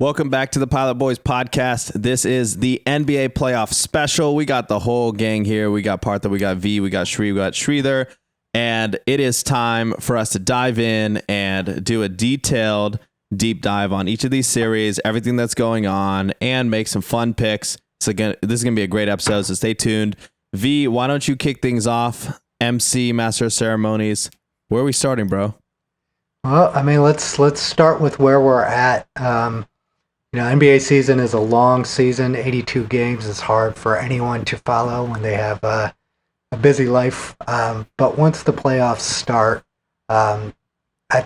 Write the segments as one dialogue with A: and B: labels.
A: Welcome back to the Pilot Boys podcast. This is the NBA playoff special. We got the whole gang here. We got Partha, we got V, we got Shri, we got Sridhar. And it is time for us to dive in and do a detailed deep dive on each of these series, everything that's going on, and make some fun picks. So again, this is going to be a great episode, so stay tuned. V, why don't you kick things off? MC, Master of Ceremonies. Where are we starting, bro?
B: Well, I mean, let's start with where we're at. NBA season is a long season. 82 games is hard for anyone to follow when they have a busy life. But once the playoffs start, I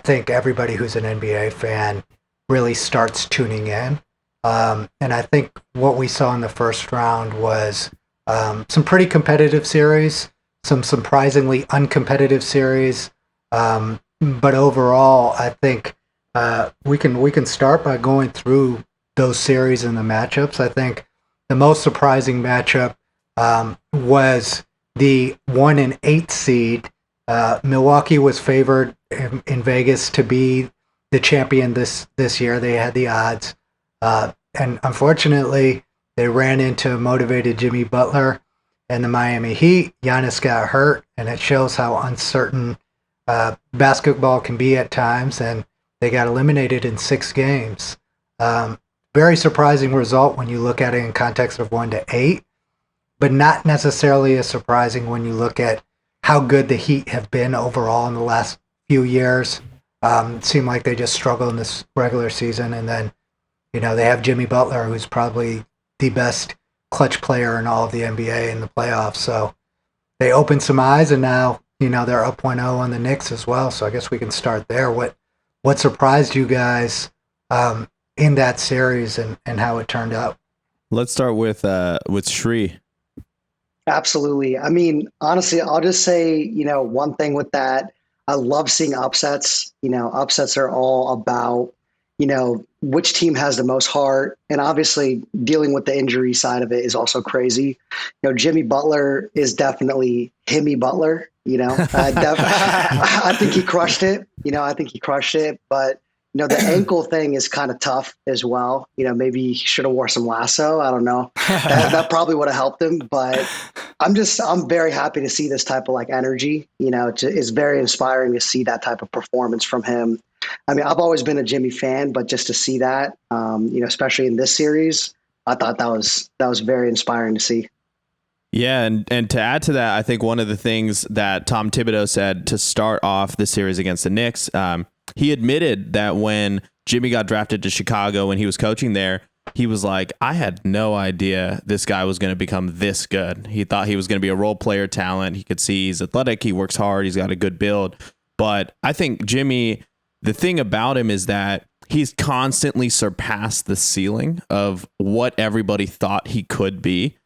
B: think everybody who's an NBA fan really starts tuning in. And I think what we saw in the first round was some pretty competitive series, some surprisingly uncompetitive series. But overall, I think we can start by going through those series and the matchups. I think the most surprising matchup was the 1 and 8 seed. Milwaukee was favored in Vegas to be the champion this year. They had the odds, and unfortunately, they ran into motivated Jimmy Butler and the Miami Heat. Giannis got hurt, and it shows how uncertain basketball can be at times, and they got eliminated in 6 games. Very surprising result when you look at it in context of 1 to 8, but not necessarily as surprising when you look at how good the Heat have been overall in the last few years. It seemed like they just struggled in this regular season, and then they have Jimmy Butler, who's probably the best clutch player in all of the NBA in the playoffs. So they opened some eyes, and now they're up 1-0 on the Knicks as well. So I guess we can start there. What surprised you guys in that series and how it turned out?
A: Let's start with Shri.
C: Absolutely. I mean, honestly, I'll just say, one thing with that. I love seeing upsets. Upsets are all about, which team has the most heart. And obviously dealing with the injury side of it is also crazy. Jimmy Butler is definitely Himmy Butler. I think he crushed it. But the ankle thing is kind of tough as well. Maybe he should have wore some lasso. I don't know. That probably would have helped him. But I'm very happy to see this type of energy. It's very inspiring to see that type of performance from him. I mean, I've always been a Jimmy fan, but just to see that, especially in this series, I thought that was very inspiring to see.
A: Yeah, and to add to that, I think one of the things that Tom Thibodeau said to start off the series against the Knicks, he admitted that when Jimmy got drafted to Chicago when he was coaching there, he was like, I had no idea this guy was going to become this good. He thought he was going to be a role player talent. He could see he's athletic, he works hard, he's got a good build. But I think Jimmy, the thing about him is that he's constantly surpassed the ceiling of what everybody thought he could be.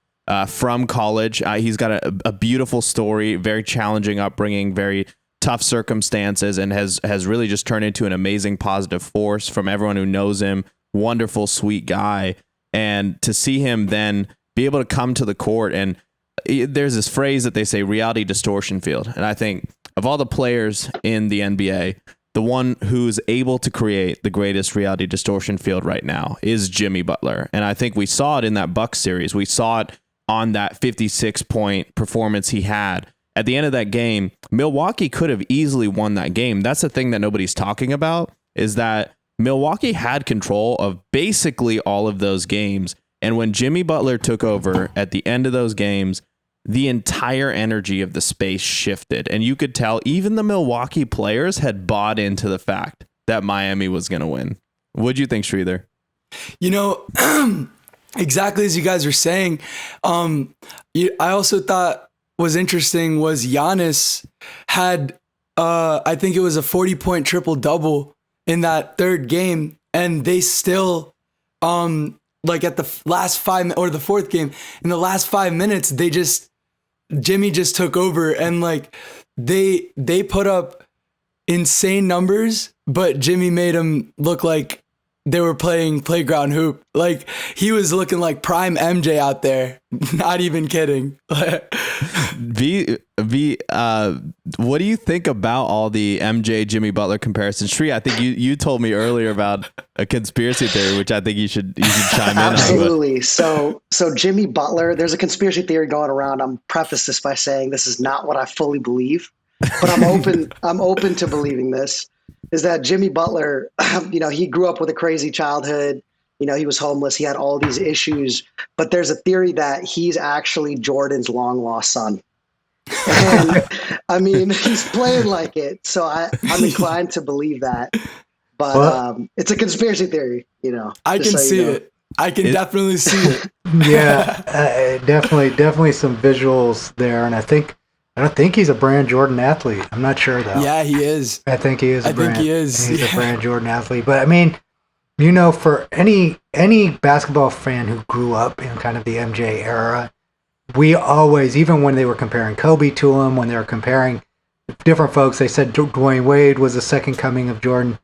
A: From college, he's got a beautiful story, very challenging upbringing, very tough circumstances, and has really just turned into an amazing positive force from everyone who knows him. Wonderful, sweet guy. And to see him then be able to come to the court, and there's this phrase that they say, reality distortion field. And I think of all the players in the NBA, the one who's able to create the greatest reality distortion field right now is Jimmy Butler. And I think we saw it in that Bucks series. We saw it on that 56-point performance he had. At the end of that game, Milwaukee could have easily won that game. That's the thing that nobody's talking about, is that Milwaukee had control of basically all of those games. And when Jimmy Butler took over at the end of those games, the entire energy of the space shifted. And you could tell even the Milwaukee players had bought into the fact that Miami was going to win. What'd you think, Sridhar?
D: Exactly as you guys were saying. I also thought was interesting was Giannis had, I think it was a 40-point triple-double in that third game, and they still, at the last 5 or the fourth game, in the last 5 minutes, Jimmy just took over, and they put up insane numbers, but Jimmy made him look like they were playing playground hoop. Like, he was looking like prime MJ out there. Not even kidding.
A: What do you think about all the MJ Jimmy Butler comparisons? Shree, I think you told me earlier about a conspiracy theory, which I think you should chime in on.
C: Absolutely. So Jimmy Butler, there's a conspiracy theory going around. I'm preface this by saying this is not what I fully believe, but I'm open to believing this. Is that Jimmy Butler, he grew up with a crazy childhood. He was homeless. He had all these issues, but there's a theory that he's actually Jordan's long lost son. And I mean, he's playing like it. So I'm inclined to believe that, but it's a conspiracy theory,
D: I can see it. I can definitely see it.
B: Yeah, definitely some visuals there. And I don't think he's a Brand Jordan athlete. I'm not sure though.
D: Yeah, he is.
B: I think he is. He's
D: Yeah.
B: a Brand Jordan athlete. But I mean, for any basketball fan who grew up in kind of the MJ era, we always, even when they were comparing Kobe to him, when they were comparing different folks, they said Dwayne Wade was the second coming of Jordan.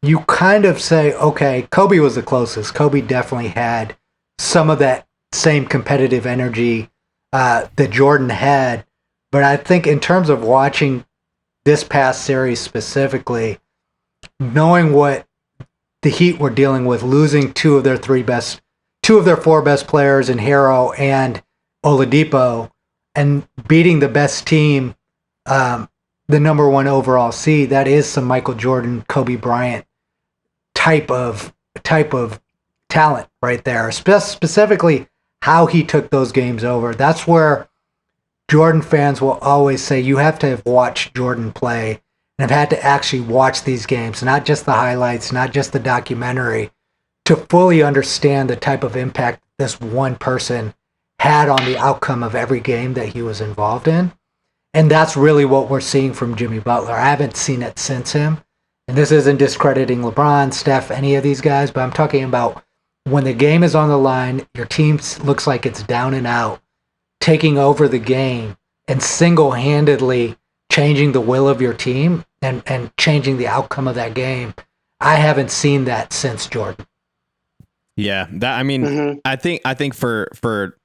B: You kind of say, okay, Kobe was the closest. Kobe definitely had some of that same competitive energy that Jordan had. But I think in terms of watching this past series specifically, knowing what the Heat were dealing with, losing two of their four best players in Hero and Oladipo, and beating the best team, the number one overall seed, that is some Michael Jordan, Kobe Bryant type of talent right there. Specifically, how he took those games over. That's where Jordan fans will always say you have to have watched Jordan play and have had to actually watch these games, not just the highlights, not just the documentary, to fully understand the type of impact this one person had on the outcome of every game that he was involved in. And that's really what we're seeing from Jimmy Butler. I haven't seen it since him. And this isn't discrediting LeBron, Steph, any of these guys, but I'm talking about when the game is on the line, your team looks like it's down and out, taking over the game and single-handedly changing the will of your team and changing the outcome of that game. I haven't seen that since Jordan.
A: Yeah, I think for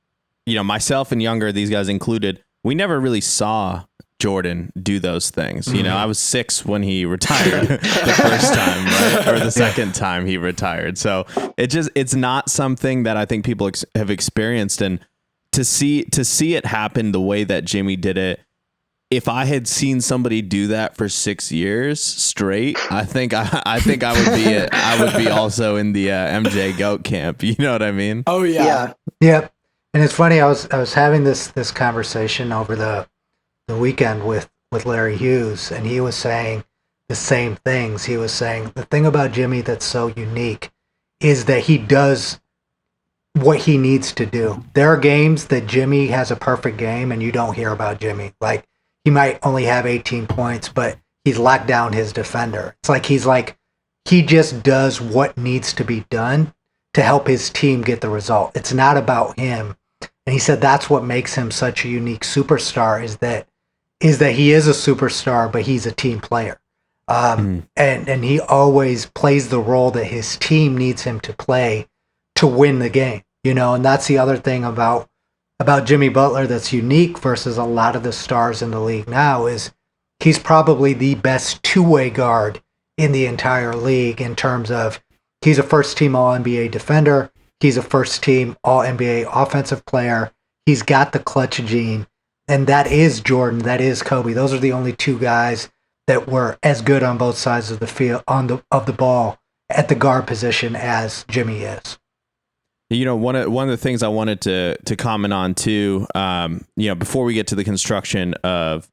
A: myself and younger, these guys included, we never really saw Jordan do those things. I was 6 when he retired the first time, right? Or the second time he retired. So it's not something that I think people have experienced. And to see it happen the way that Jimmy did it, if I had seen somebody do that for 6 years straight, I think I would be also in the MJ GOAT camp. You know what I mean?
D: Oh yeah.
B: Yep. And it's funny, I was having this conversation over the weekend with Larry Hughes, and he was saying the same things. He was saying the thing about Jimmy that's so unique is that he does what he needs to do. There are games that Jimmy has a perfect game and you don't hear about Jimmy. Like, he might only have 18 points, but he's locked down his defender. It's like he just does what needs to be done to help his team get the result. It's not about him. And he said that's what makes him such a unique superstar is that he is a superstar, but he's a team player. And he always plays the role that his team needs him to play to win the game, and that's the other thing about Jimmy Butler that's unique versus a lot of the stars in the league now is he's probably the best two-way guard in the entire league in terms of he's a first-team All-NBA defender, he's a first-team All-NBA offensive player, he's got the clutch gene, and that is Jordan, that is Kobe. Those are the only two guys that were as good on both sides of the field of the ball at the guard position as Jimmy is.
A: One of the things I wanted to comment on too, before we get to the construction of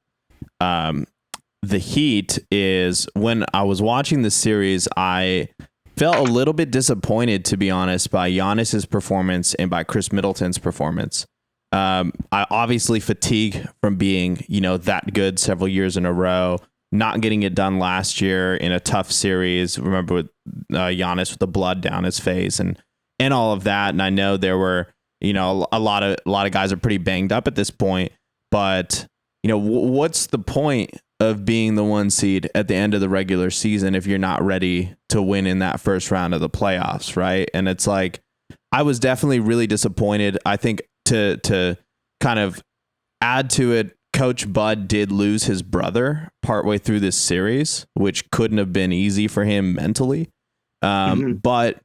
A: the Heat, is when I was watching the series, I felt a little bit disappointed, to be honest, by Giannis's performance and by Chris Middleton's performance. I obviously fatigue from being, that good several years in a row, not getting it done last year in a tough series. Remember with Giannis with the blood down his face and all of that. And I know there were, a lot of guys are pretty banged up at this point, but what's the point of being the 1 seed at the end of the regular season if you're not ready to win in that first round of the playoffs, right? And it's like, I was definitely really disappointed. I think to kind of add to it, Coach Bud did lose his brother partway through this series, which couldn't have been easy for him mentally. But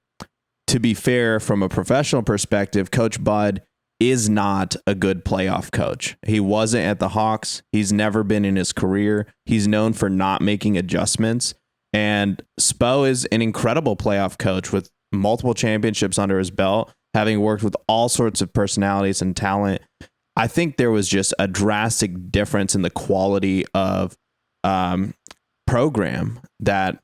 A: to be fair, from a professional perspective, Coach Bud is not a good playoff coach. He wasn't at the Hawks. He's never been in his career. He's known for not making adjustments. And Spo is an incredible playoff coach with multiple championships under his belt, having worked with all sorts of personalities and talent. I think there was just a drastic difference in the quality of program that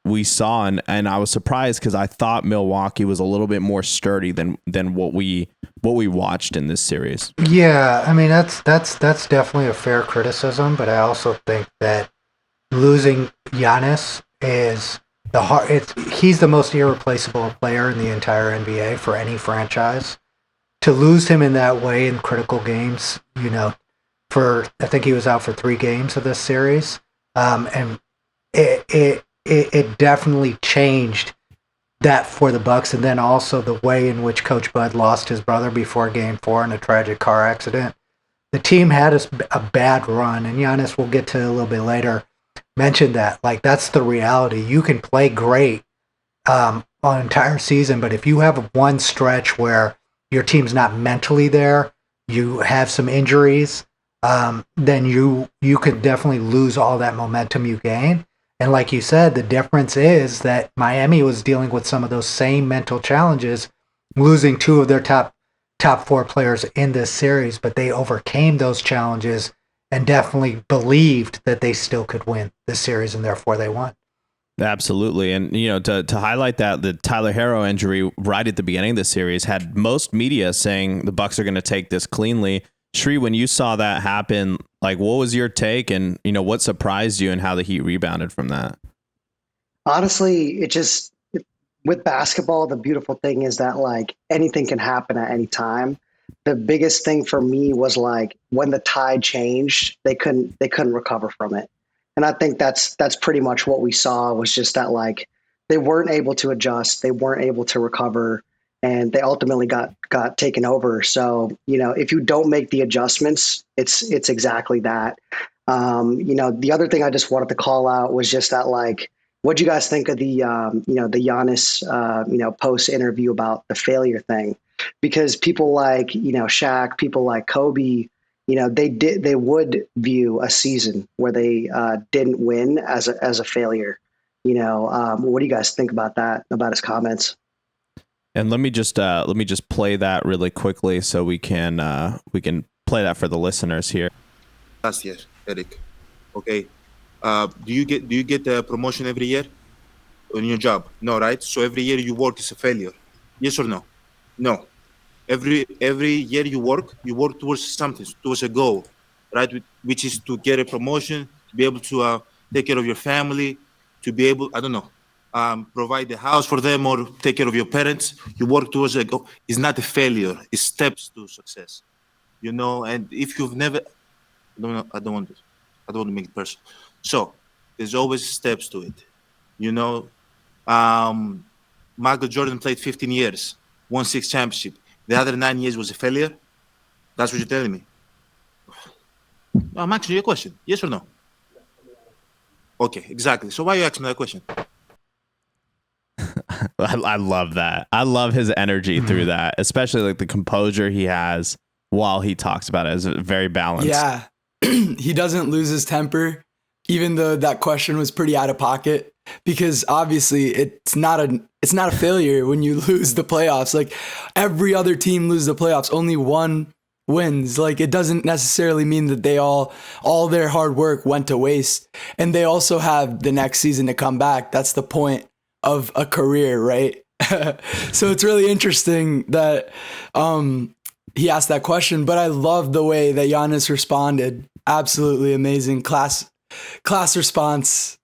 A: we saw, and I was surprised because I thought Milwaukee was a little bit more sturdy than what we watched in this series.
B: Yeah, I mean that's definitely a fair criticism, but I also think that losing Giannis is he's the most irreplaceable player in the entire NBA for any franchise. To lose him in that way in critical games, I think he was out for 3 games of this series, and it definitely changed that for the Bucks, and then also the way in which Coach Bud lost his brother before Game 4 in a tragic car accident. The team had a bad run, and Giannis, we'll get to a little bit later, mentioned that. Like, that's the reality. You can play great an entire season, but if you have one stretch where your team's not mentally there, you have some injuries, then you could definitely lose all that momentum you gain. And like you said, the difference is that Miami was dealing with some of those same mental challenges, losing 2 of their top 4 players in this series, but they overcame those challenges and definitely believed that they still could win this series, and therefore they won.
A: Absolutely. And, to highlight that, the Tyler Herro injury right at the beginning of the series had most media saying the Bucks are going to take this cleanly. Shree, when you saw that happen, like, what was your take, and, what surprised you and how the Heat rebounded from that?
C: Honestly, with basketball, the beautiful thing is that, like, anything can happen at any time. The biggest thing for me was, like, when the tide changed, they couldn't recover from it. And I think that's pretty much what we saw, was just that, like, they weren't able to adjust, they weren't able to recover, and they ultimately got taken over. So, if you don't make the adjustments, it's exactly that. The other thing I just wanted to call out was just that, like, what do you guys think of the the Giannis post interview about the failure thing? Because people like Shaq, people like Kobe, they would view a season where they didn't win as a failure. What do you guys think about that? About his comments?
A: And let me just play that really quickly so we can play that for the listeners here.
E: Last year, Eric. Okay. Do you get a promotion every year on your job? No, right? So every year you work is a failure. Yes or no? No. Every year you work towards something, towards a goal, right? Which is to get a promotion, to be able to take care of your family, to be able, provide the house for them or take care of your parents. You work towards a goal. It's not a failure. It's steps to success, And if you've never, I don't want to make it personal. So there's always steps to it, Michael Jordan played 15 years, won 6 championships. The other 9 years was a failure. That's what you're telling me. I'm asking you a question. Yes or no? Okay, exactly. So why are you asking me that question?
A: I love that. I love his energy through that, especially like the composure he has while he talks about it. Is very balanced.
D: Yeah, he doesn't lose his temper, even though that question was pretty out of pocket, because obviously it's not a failure when you lose the playoffs. Like, every other team lose the playoffs, only one wins. Like, it doesn't necessarily mean that they all their hard work went to waste, and they also have the next season to come back. That's the point of a career, right? So it's really interesting that he asked that question, but I love the way that Giannis responded. Absolutely amazing. Class response.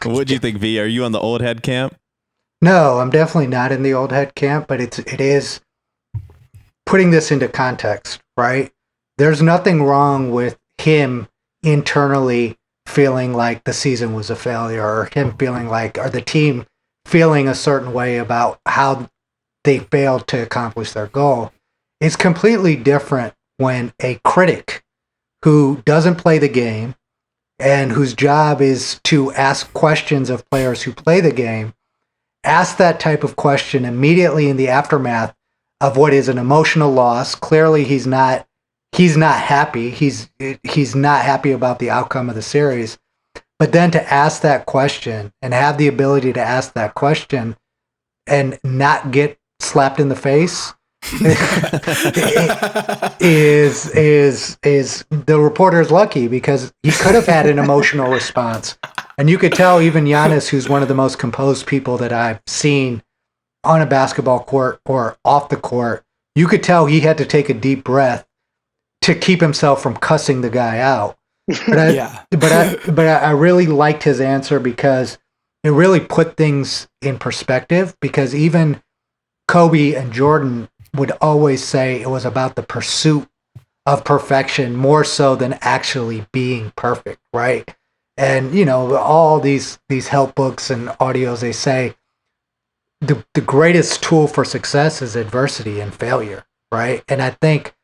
A: What'd you think, V? Are you on the old head camp?
B: No, I'm definitely not in the old head camp, but it is putting this into context, right? There's nothing wrong with him internally feeling like the season was a failure, or him feeling like, or the team feeling a certain way about how they failed to accomplish their goal. It's completely different when a critic who doesn't play the game and whose job is to ask questions of players who play the game asks that type of question immediately in the aftermath of what is an emotional loss. Clearly, he's not happy. He's not happy about the outcome of the series. But then to ask that question and have the ability to ask that question and not get slapped in the face is the reporter's lucky, because he could have had an emotional response. And you could tell even Giannis, who's one of the most composed people that I've seen on a basketball court or off the court, you could tell he had to take a deep breath to keep himself from cussing the guy out. But I really liked his answer, because it really put things in perspective, because even Kobe and Jordan would always say it was about the pursuit of perfection more so than actually being perfect, right? And, you know, all these help books and audios, they say the greatest tool for success is adversity and failure, right? And I think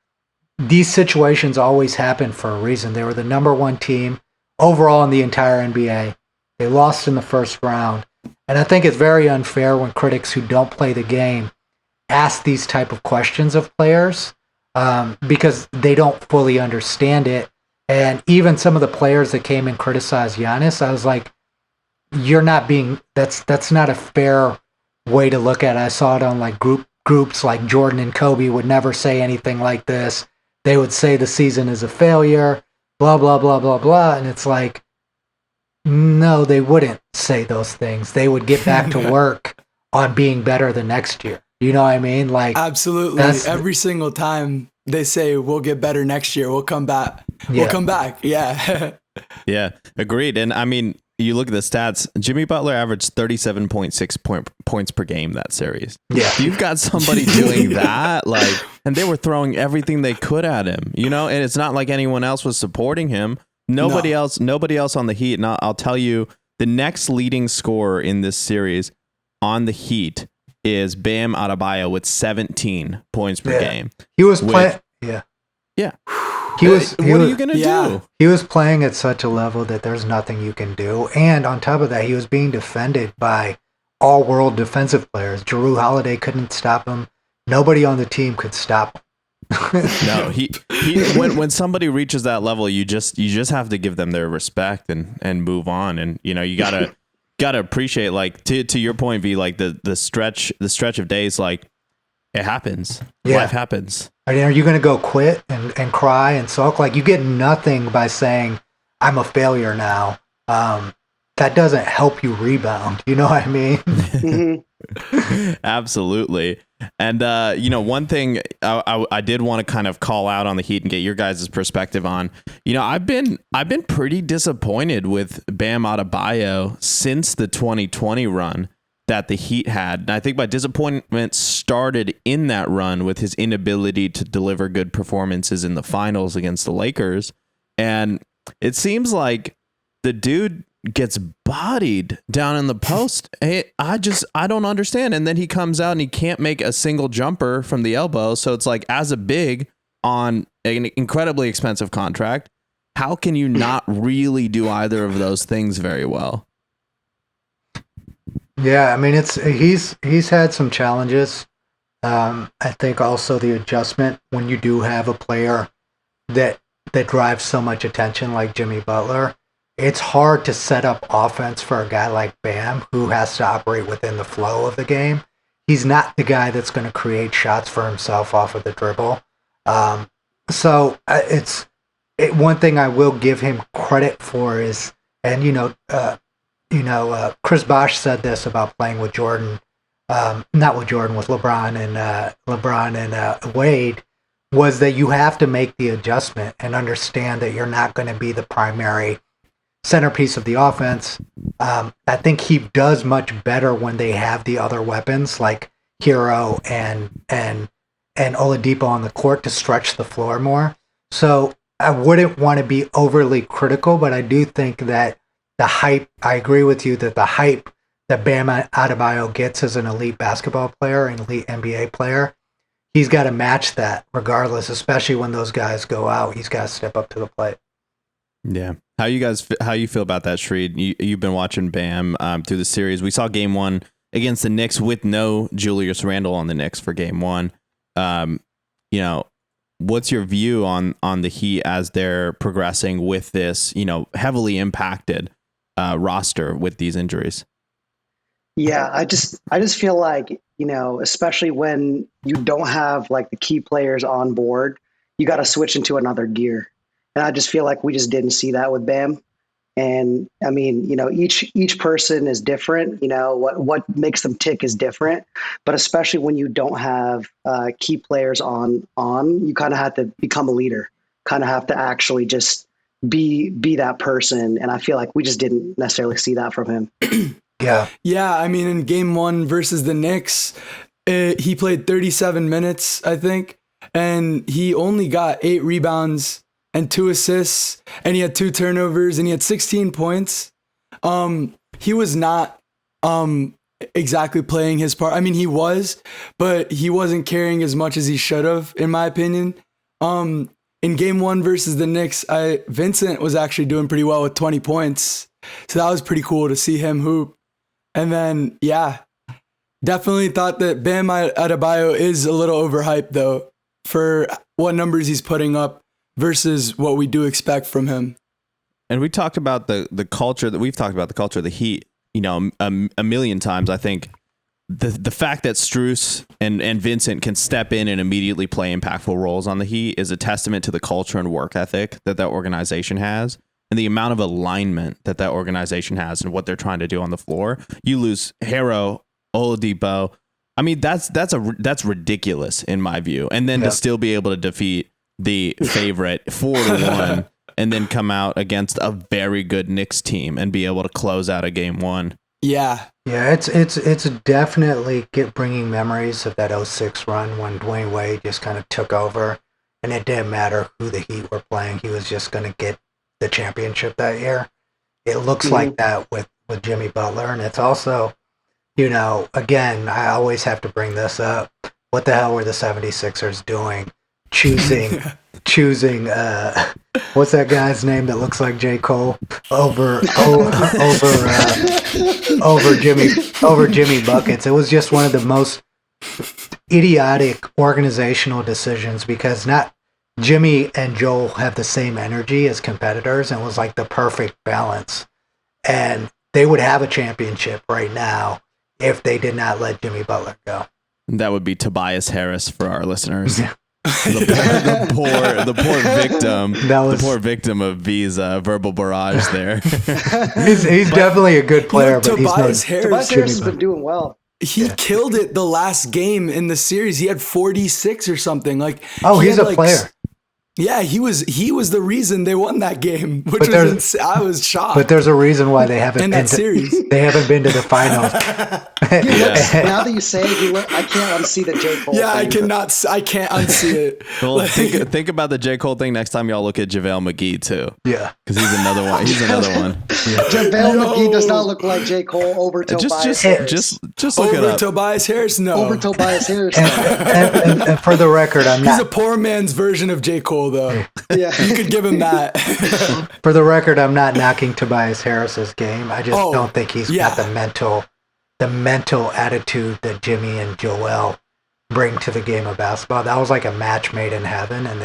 B: these situations always happen for a reason. They were the number one team overall in the entire NBA. They lost in the first round. And I think it's very unfair when critics who don't play the game ask these type of questions of players, because they don't fully understand it. And even some of the players that came and criticized Giannis, I was like, that's not a fair way to look at it. I saw it on like groups like Jordan and Kobe would never say anything like this. They would say the season is a failure, blah, blah, blah, blah, blah. And it's like, no, they wouldn't say those things. They would get back to work on being better the next year. You know what I mean? Like,
D: absolutely. Every single time they say we'll get better next year, we'll come back. We'll come back. Yeah.
A: Yeah, agreed. And I mean, you look at the stats, Jimmy Butler averaged 37.6 points per game that series.
B: Yeah.
A: You've got somebody doing that, like, and they were throwing everything they could at him, you know, and it's not like anyone else was supporting him. Nobody else on the Heat. And I'll tell you, the next leading scorer in this series on the Heat is Bam Adebayo with 17 points per game.
B: He was playing. Yeah.
A: Yeah.
B: What
A: are you going to do?
B: He was playing at such a level that there's nothing you can do. And on top of that, he was being defended by all-world defensive players. Jrue Holiday couldn't stop him. Nobody on the team could stop him.
A: No, he when somebody reaches that level, you just have to give them their respect and move on. And, you know, you gotta appreciate, like, to your point, V, like the stretch of days, like, it happens.
B: Yeah.
A: Life happens.
B: Are you going to go quit and cry and sulk? Like, you get nothing by saying, I'm a failure now. That doesn't help you rebound. You know what I mean?
A: Absolutely. And, you know, one thing I did want to kind of call out on the Heat and get your guys' perspective on, you know, I've been pretty disappointed with Bam Adebayo since the 2020 run that the Heat had. And I think my disappointment started in that run with his inability to deliver good performances in the finals against the Lakers. And it seems like the dude gets bodied down in the post. I don't understand. And then he comes out and he can't make a single jumper from the elbow. So it's like, as a big on an incredibly expensive contract, how can you not really do either of those things very well?
B: Yeah, I mean, he's had some challenges. I think also the adjustment when you do have a player that drives so much attention like Jimmy Butler. It's hard to set up offense for a guy like Bam, who has to operate within the flow of the game. He's not the guy that's going to create shots for himself off of the dribble. So one thing I will give him credit for is, and Chris Bosh said this about playing with Jordan, not with Jordan, with LeBron and Wade, was that you have to make the adjustment and understand that you're not going to be the primary centerpiece of the offense. I think he does much better when they have the other weapons like Hero and Oladipo on the court to stretch the floor more. So I wouldn't want to be overly critical, but I do think that the hype, I agree with you that the hype that Bam Adebayo gets as an elite basketball player and elite NBA player, he's got to match that regardless, especially when those guys go out. He's got to step up to the plate.
A: Yeah. How you feel about that, Shreed? You've been watching Bam through the series. We saw game one against the Knicks with no Julius Randle on the Knicks for game one. You know, what's your view on the Heat as they're progressing with this, you know, heavily impacted roster with these injuries?
C: Yeah, I just feel like, you know, especially when you don't have like the key players on board, you got to switch into another gear. And I just feel like we just didn't see that with Bam. And I mean, you know, each person is different. You know, what makes them tick is different. But especially when you don't have key players on, you kind of have to become a leader. Kind of have to actually just be that person. And I feel like we just didn't necessarily see that from him.
D: Yeah. I mean, in game one versus the Knicks, he played 37 minutes, I think, and he only got 8 rebounds and 2 assists, and he had 2 turnovers, and he had 16 points. He was not exactly playing his part. I mean, he was, but he wasn't carrying as much as he should have, in my opinion. In game one versus the Knicks, Vincent was actually doing pretty well with 20 points. So that was pretty cool to see him hoop. And then, yeah, definitely thought that Bam Adebayo is a little overhyped, though, for what numbers he's putting up versus what we do expect from him.
A: And we talked about the culture that we've talked about, the culture of the Heat, you know, a million times. I think the fact that Strus and Vincent can step in and immediately play impactful roles on the Heat is a testament to the culture and work ethic that organization has, and the amount of alignment that organization has and what they're trying to do on the floor. You lose Harrow, Oladipo. I mean, that's ridiculous in my view. And then to still be able to defeat the favorite 4-1 and then come out against a very good Knicks team and be able to close out a game one.
D: Yeah.
B: Yeah, it's definitely bringing memories of that 06 run when Dwayne Wade just kind of took over, and it didn't matter who the Heat were playing. He was just going to get the championship that year. It looks like that with Jimmy Butler, and it's also, you know, again, I always have to bring this up. What the hell were the 76ers doing? Choosing what's that guy's name that looks like J. Cole over Jimmy Buckets. It was just one of the most idiotic organizational decisions, because not Jimmy and Joel have the same energy as competitors, and it was like the perfect balance. And they would have a championship right now if they did not let Jimmy Butler go.
A: That would be Tobias Harris for our listeners. The poor victim of V's verbal barrage there.
B: he's definitely a good player, but
D: Tobias
C: Harris has been doing well.
D: He killed it the last game in the series. He had 46 or something. Like,
B: he's a player.
D: Yeah, he was the reason they won that game, which was insane. I was shocked.
B: But there's a reason why they haven't been
D: series.
B: They haven't been to the finals.
C: Now that you say it, I can't unsee the J. Cole.
D: Yeah,
C: thing,
D: I can't unsee it.
A: Well, think about the J. Cole thing next time y'all look at JaVale McGee too.
B: Yeah,
A: because he's another one.
C: JaVale McGee does not look like J. Cole over Tobias Harris.
A: Just look
D: over
A: it up.
D: Tobias Harris. No,
C: over Tobias Harris.
B: And for the record,
D: he's a poor man's version of J. Cole, though.
C: Yeah,
D: you could give him that.
B: For the record, I'm not knocking Tobias Harris's game. I just don't think he's got the mental attitude that Jimmy and Joel bring to the game of basketball. That was like a match made in heaven, and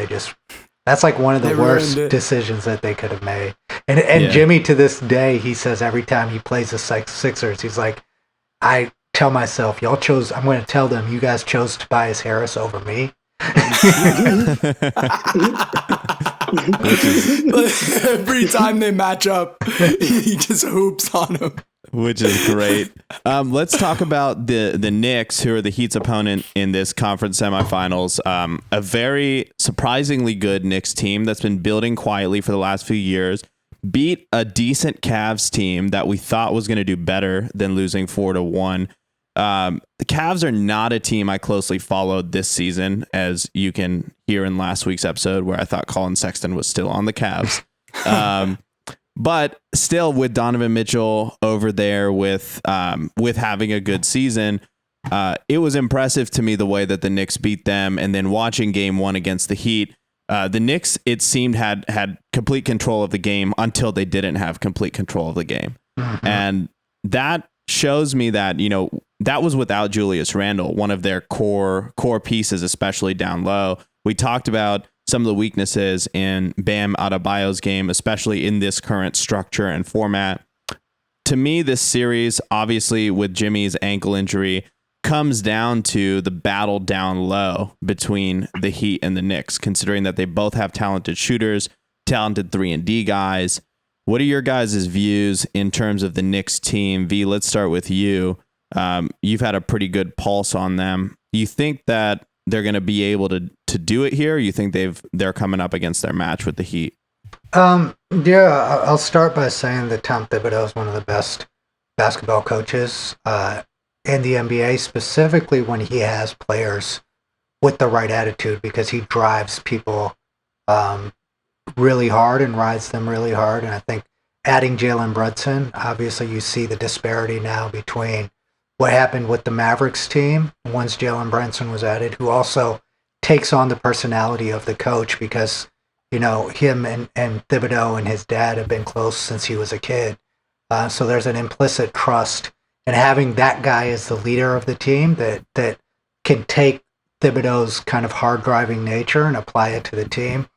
B: that's like one of the worst decisions that they could have made. And Jimmy, to this day, he says every time he plays the Sixers, he's like, I tell myself, I'm going to tell them you guys chose Tobias Harris over me.
D: Every time they match up, he just hoops on him,
A: which is great. Let's talk about the Knicks, who are the Heat's opponent in this conference semifinals. A very surprisingly good Knicks team that's been building quietly for the last few years, beat a decent Cavs team that we thought was going to do better than losing 4-1. The Cavs are not a team I closely followed this season, as you can hear in last week's episode where I thought Colin Sexton was still on the Cavs. But still, with Donovan Mitchell over there with having a good season, it was impressive to me the way that the Knicks beat them. And then watching game one against the Heat, the Knicks, it seemed, had complete control of the game until they didn't have complete control of the game. Mm-hmm. And that shows me that, that was without Julius Randle, one of their core pieces, especially down low. We talked about some of the weaknesses in Bam Adebayo's game, especially in this current structure and format. To me, this series, obviously with Jimmy's ankle injury, comes down to the battle down low between the Heat and the Knicks, considering that they both have talented shooters, talented 3-and-D guys. What are your guys' views in terms of the Knicks team? V, let's start with you. You've had a pretty good pulse on them. Do you think that they're going to be able to do it here? Or you think they're coming up against their match with the Heat?
B: Yeah, I'll start by saying that Tom Thibodeau is one of the best basketball coaches in the NBA, specifically when he has players with the right attitude, because he drives people really hard and rides them really hard. And I think adding Jalen Brunson, obviously you see the disparity now between what happened with the Mavericks team once Jalen Brunson was added, who also takes on the personality of the coach, because, him and Thibodeau and his dad have been close since he was a kid. So there's an implicit trust, and having that guy as the leader of the team that can take Thibodeau's kind of hard driving nature and apply it to the team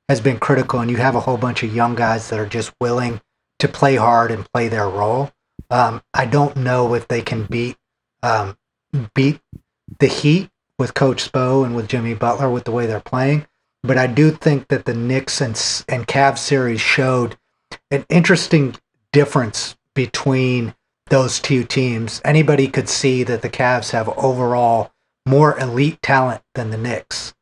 B: has been critical. And you have a whole bunch of young guys that are just willing to play hard and play their role. I don't know if they can beat the Heat with Coach Spo and with Jimmy Butler with the way they're playing, but I do think that the Knicks and Cavs series showed an interesting difference between those two teams. Anybody could see that the Cavs have overall more elite talent than the Knicks.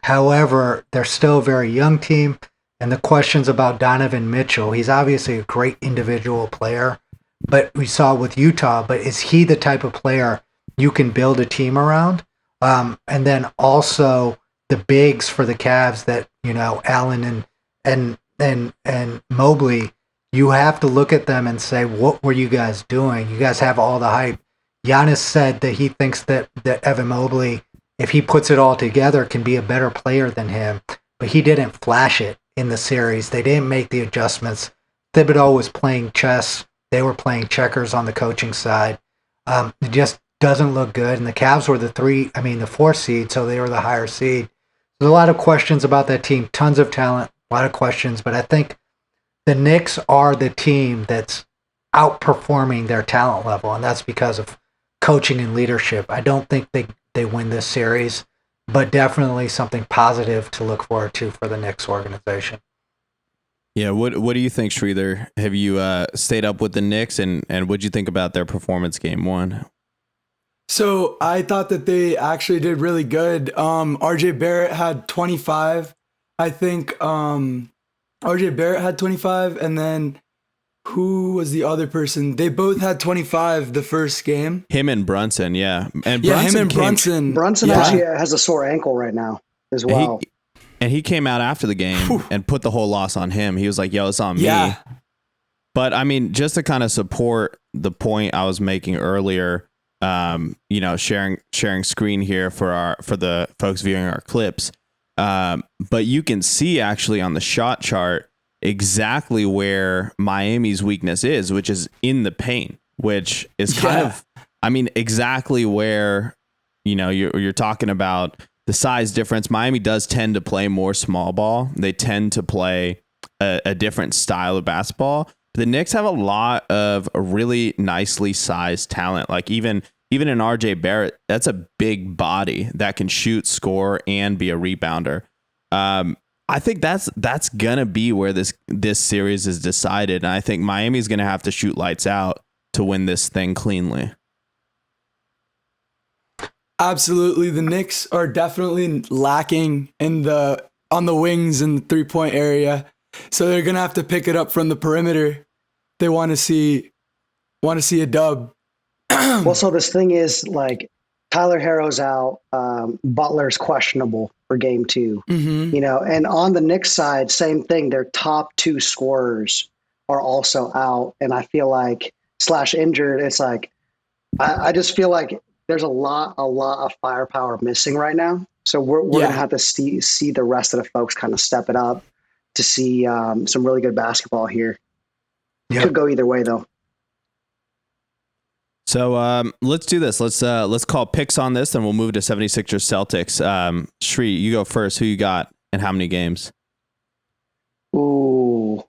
B: However, they're still a very young team, and the questions about Donovan Mitchell, he's obviously a great individual player, but we saw with Utah, but is he the type of player you can build a team around? And then also the bigs for the Cavs that, Allen and Mobley, you have to look at them and say, what were you guys doing? You guys have all the hype. Giannis said that he thinks that Evan Mobley, if he puts it all together, can be a better player than him, but he didn't flash it in the series. They didn't make the adjustments. Thibodeau was playing chess. They were playing checkers on the coaching side. It just doesn't look good. And the Cavs were the 4 seed, so they were the higher seed. There's a lot of questions about that team. Tons of talent, a lot of questions. But I think the Knicks are the team that's outperforming their talent level, and that's because of coaching and leadership. I don't think they win this series, but definitely something positive to look forward to for the Knicks organization.
A: Yeah, what do you think, Sridhar? Have you stayed up with the Knicks, and what'd you think about their performance game one?
D: So I thought that they actually did really good. RJ Barrett had 25. I think RJ Barrett had 25, and then who was the other person? They both had 25 the first game.
A: Him and Brunson, yeah. And
D: Brunson.
C: Brunson actually has a sore ankle right now as well.
A: And he came out after the game and put the whole loss on him. He was like, yo, it's on me. But I mean, just to kind of support the point I was making earlier, sharing screen here for the folks viewing our clips. But you can see actually on the shot chart exactly where Miami's weakness is, which is in the paint, which is kind of, exactly where, you're talking about the size difference. Miami does tend to play more small ball. They tend to play a different style of basketball. The Knicks have a lot of really nicely sized talent. Like even in RJ Barrett, that's a big body that can shoot, score, and be a rebounder. I think that's gonna be where this series is decided. And I think Miami's gonna have to shoot lights out to win this thing cleanly.
D: Absolutely. The Knicks are definitely lacking on the wings in the 3-point area. So they're going to have to pick it up from the perimeter. They want to see a dub.
C: Well, so this thing is like Tyler Harrow's out, Butler's questionable for game 2.
D: Mm-hmm.
C: And on the Knicks side, same thing. Their top 2 scorers are also out, and I feel like / injured. It's like I just feel like there's a lot of firepower missing right now. So we're gonna have to see the rest of the folks kind of step it up to see some really good basketball here.
B: Yep.
C: Could go either way though.
A: So let's do this. Let's call picks on this, and we'll move to 76ers Celtics. Shri, you go first. Who you got and how many games?
C: Ooh,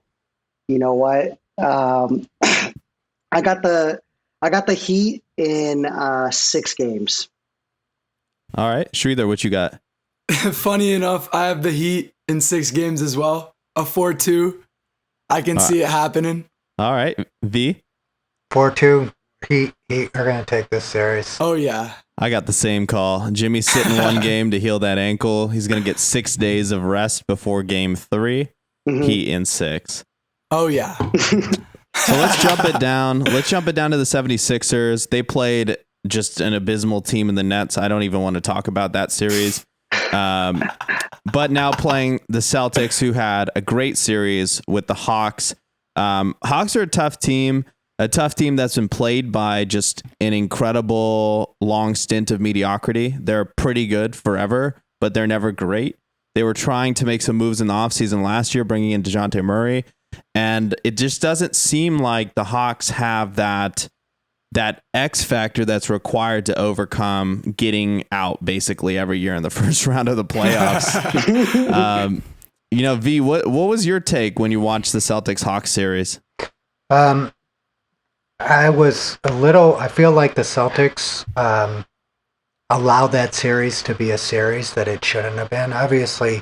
C: you know what? I got the Heat in 6 games.
A: All right, Shreether, what you got?
D: Funny enough, I have the Heat in 6 games as well. A 4-2. I can see it happening.
A: All right, V.
B: 4-2. Heat are going to take this series.
D: Oh yeah.
A: I got the same call. Jimmy's sitting one game to heal that ankle. He's going to get 6 days of rest before game 3.
C: Mhm.
A: Heat in 6.
D: Oh yeah.
A: So let's jump it down. Let's jump it down to the 76ers. They played just an abysmal team in the Nets. I don't even want to talk about that series. But now playing the Celtics, who had a great series with the Hawks. Hawks are a tough team that's been played by just an incredible long stint of mediocrity. They're pretty good forever, but they're never great. They were trying to make some moves in the offseason last year, bringing in DeJounte Murray. And it just doesn't seem like the Hawks have that X factor that's required to overcome getting out basically every year in the first round of the playoffs. V, what was your take when you watched the Celtics Hawks series?
B: I feel like the Celtics allowed that series to be a series that it shouldn't have been. Obviously,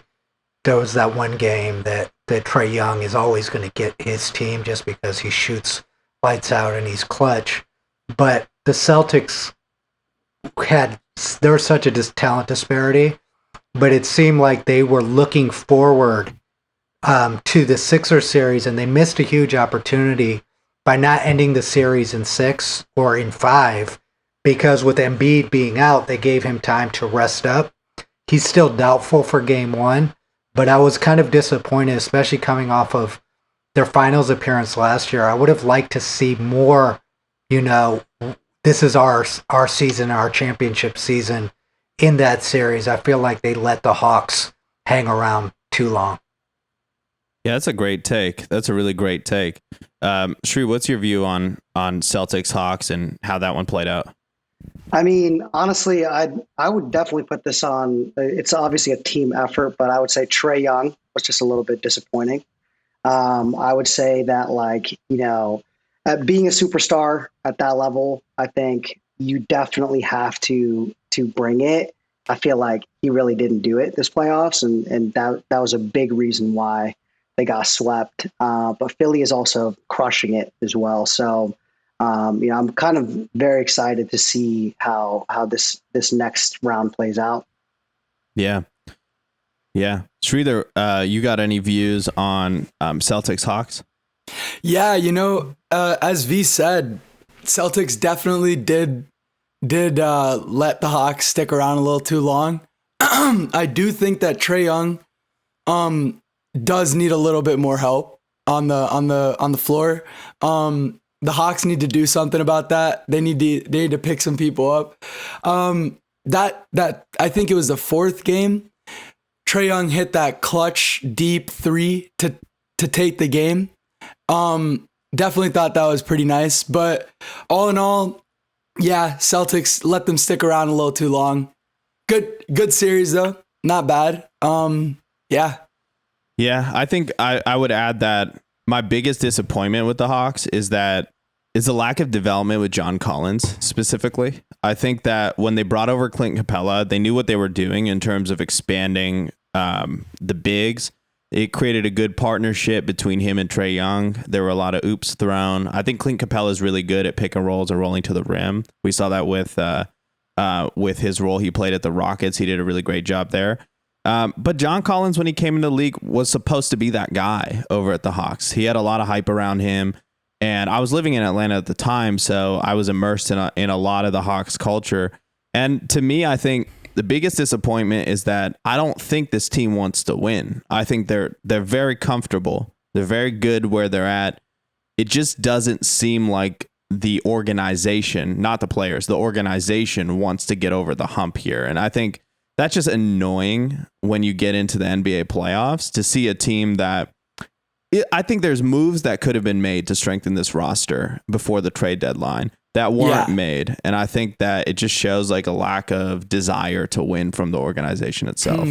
B: there was that one game that Trae Young is always going to get his team just because he shoots lights out and he's clutch. But the Celtics there was such a talent disparity, but it seemed like they were looking forward to the Sixers series, and they missed a huge opportunity by not ending the series in 6 or in 5, because with Embiid being out, they gave him time to rest up. He's still doubtful for game 1, but I was kind of disappointed, especially coming off of their finals appearance last year. I would have liked to see more, this is our season, our championship season in that series. I feel like they let the Hawks hang around too long.
A: Yeah, that's a great take. That's a really great take. Shri, what's your view on Celtics Hawks and how that one played out?
C: I mean, honestly, I would definitely put this on. It's obviously a team effort, but I would say Trae Young was just a little bit disappointing. I would say that, being a superstar at that level, I think you definitely have to bring it. I feel like he really didn't do it this playoffs, and that was a big reason why they got swept. But Philly is also crushing it as well. So, I'm kind of very excited to see how this next round plays out.
A: Yeah. Shreether, you got any views on Celtics Hawks?
D: Yeah, as V said, Celtics definitely did let the Hawks stick around a little too long. I do think that Trae Young does need a little bit more help on the floor. The Hawks need to do something about that. They need to pick some people up. That I think it was the 4th game. Trae Young hit that clutch deep 3 to take the game. Definitely thought that was pretty nice. But all in all, yeah, Celtics let them stick around a little too long. Good series though, not bad. Yeah.
A: Yeah, I think I would add that my biggest disappointment with the Hawks is the lack of development with John Collins specifically. I think that when they brought over Clint Capella, they knew what they were doing in terms of expanding the bigs. It created a good partnership between him and Trae Young. There were a lot of oops thrown. I think Clint Capella is really good at pick and rolls and rolling to the rim. We saw that with his role he played at the Rockets. He did a really great job there. But John Collins, when he came into the league, was supposed to be that guy over at the Hawks. He had a lot of hype around him. And I was living in Atlanta at the time, so I was immersed in a lot of the Hawks culture. And to me, I think the biggest disappointment is that I don't think this team wants to win. I think they're very comfortable. They're very good where they're at. It just doesn't seem like the organization, not the players, the organization wants to get over the hump here. And I think that's just annoying when you get into the NBA playoffs to see a team that I think there's moves that could have been made to strengthen this roster before the trade deadline that weren't made. And I think that it just shows like a lack of desire to win from the organization itself.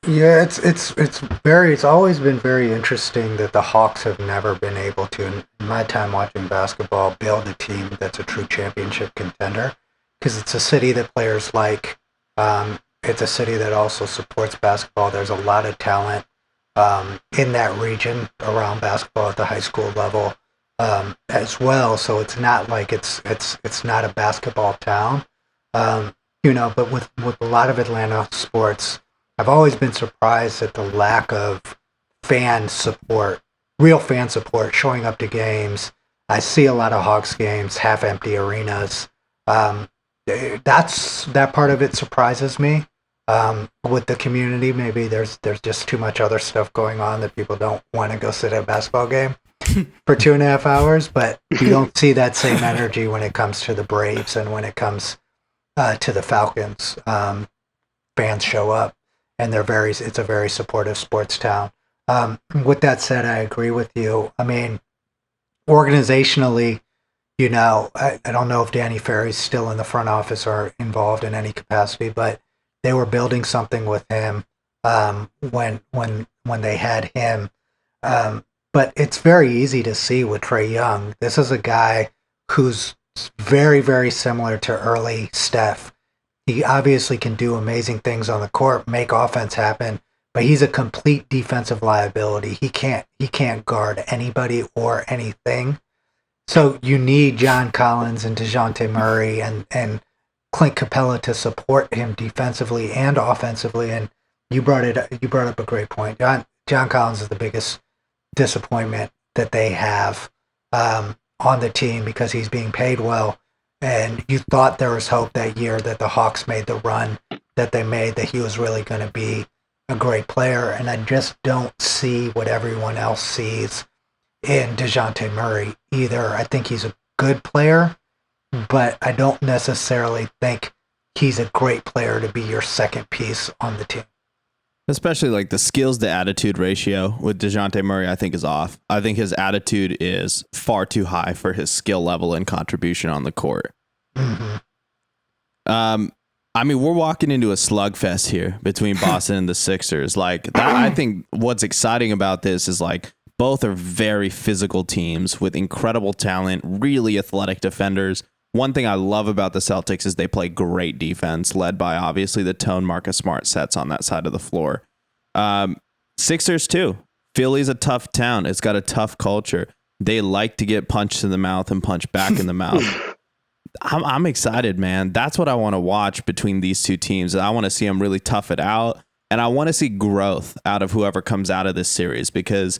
B: Yeah, it's always been very interesting that the Hawks have never been able to, in my time watching basketball, build a team that's a true championship contender, because it's a city that players like. It's a city that also supports basketball. There's a lot of talent in that region around basketball at the high school level as well. So it's not like it's not a basketball town, But with a lot of Atlanta sports, I've always been surprised at the lack of fan support, real fan support, showing up to games. I see a lot of Hawks games, half empty arenas. That part of it surprises me. With the community, maybe there's just too much other stuff going on that people don't want to go sit at a basketball game for 2.5 hours, but you don't see that same energy when it comes to the Braves and when it comes to the Falcons. Fans show up and it's a very supportive sports town. With that said, I agree with you. I mean, organizationally, I don't know if Danny Ferry's still in the front office or involved in any capacity, but they were building something with him when they had him. But it's very easy to see with Trae Young. This is a guy who's very, very similar to early Steph. He obviously can do amazing things on the court, make offense happen, but he's a complete defensive liability. He can't guard anybody or anything. So you need John Collins and DeJounte Murray and Clint Capella to support him defensively and offensively. And you brought up a great point. John Collins is the biggest disappointment that they have on the team because he's being paid well. And you thought there was hope that year that the Hawks made the run that they made, that he was really going to be a great player. And I just don't see what everyone else sees in DeJounte Murray either. I think he's a good player, but I don't necessarily think he's a great player to be your second piece on the team.
A: Especially like the skills to attitude ratio with DeJounte Murray, I think is off. I think his attitude is far too high for his skill level and contribution on the court.
B: Mm-hmm.
A: I mean, we're walking into a slugfest here between Boston and the Sixers. Like that, I think what's exciting about this is like both are very physical teams with incredible talent, really athletic defenders. One thing I love about the Celtics is they play great defense, led by obviously the tone Marcus Smart sets on that side of the floor. Sixers too. Philly's a tough town. It's got a tough culture. They like to get punched in the mouth and punched back in the mouth. I'm excited, man. That's what I want to watch between these two teams. I want to see them really tough it out, and I want to see growth out of whoever comes out of this series, because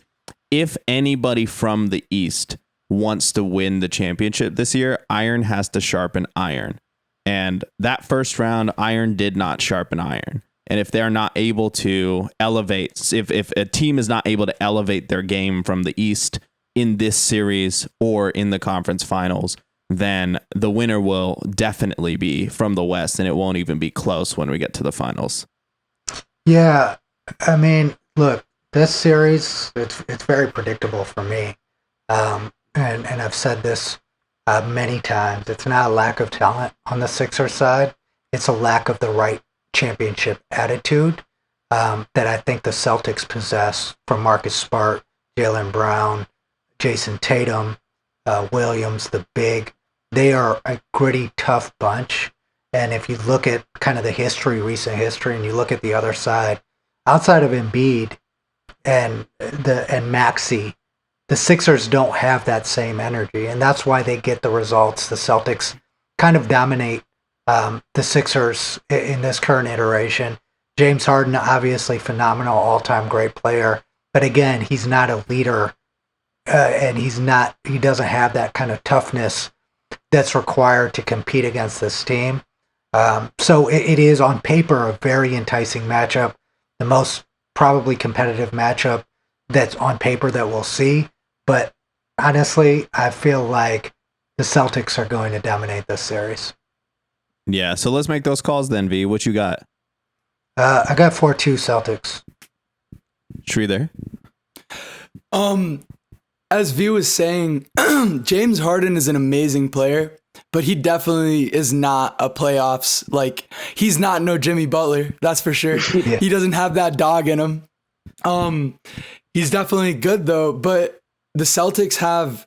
A: if anybody from the East wants to win the championship this year, iron has to sharpen iron. And that first round, iron did not sharpen iron. And if they're not able to elevate, if a team is not able to elevate their game from the East in this series or in the conference finals, then the winner will definitely be from the West, and it won't even be close when we get to the finals.
B: Yeah, I mean, look, this series, it's very predictable for me. And I've said this many times. It's not a lack of talent on the Sixers side. It's a lack of the right championship attitude that I think the Celtics possess, from Marcus Smart, Jaylen Brown, Jason Tatum, Williams, the big. They are a gritty, tough bunch. And if you look at kind of the recent history, and you look at the other side, outside of Embiid and Maxey, the Sixers don't have that same energy, and that's why they get the results. The Celtics kind of dominate the Sixers in this current iteration. James Harden, obviously phenomenal, all-time great player, but again, he's not a leader and he doesn't have that kind of toughness that's required to compete against this team. So it is on paper a very enticing matchup, the most probably competitive matchup that's on paper that we'll see. But honestly, I feel like the Celtics are going to dominate this series.
A: Yeah, so let's make those calls then, V. What you got?
B: I got 4-2 Celtics.
A: Tree there.
D: As V was saying, James Harden is an amazing player, but he definitely is not a playoffs. Like, he's not no Jimmy Butler, that's for sure.
B: Yeah.
D: He doesn't have that dog in him. He's definitely good though, but the Celtics have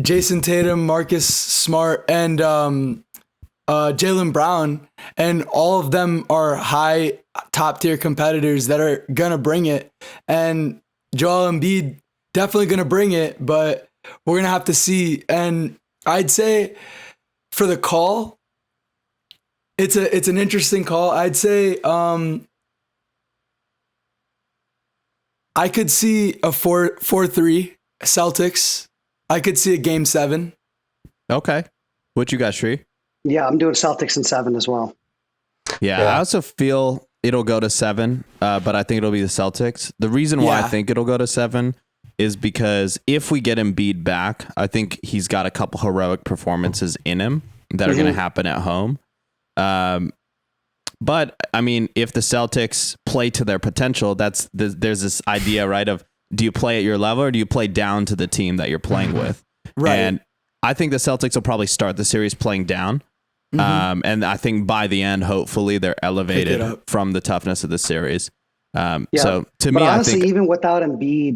D: Jason Tatum, Marcus Smart, and Jaylen Brown, and all of them are high top tier competitors that are gonna bring it. And Joel Embiid definitely gonna bring it, but we're gonna have to see. And I'd say for the call, it's an interesting call. I'd say I could see a 4-3 Celtics. I could see a game 7.
A: Okay. What you got, Tree?
C: Yeah, I'm doing Celtics in 7 as well.
A: Yeah, I also feel it'll go to 7, but I think it'll be the Celtics. The reason why I think it'll go to 7 is because if we get Embiid back, I think he's got a couple heroic performances in him that are going to happen at home. But I mean, if the Celtics play to their potential, there's this idea, right, of do you play at your level or do you play down to the team that you're playing with?
D: Right.
A: And I think the Celtics will probably start the series playing down. And I think by the end, hopefully they're elevated from the toughness of the series. So to me,
C: honestly,
A: I think
C: even without Embiid,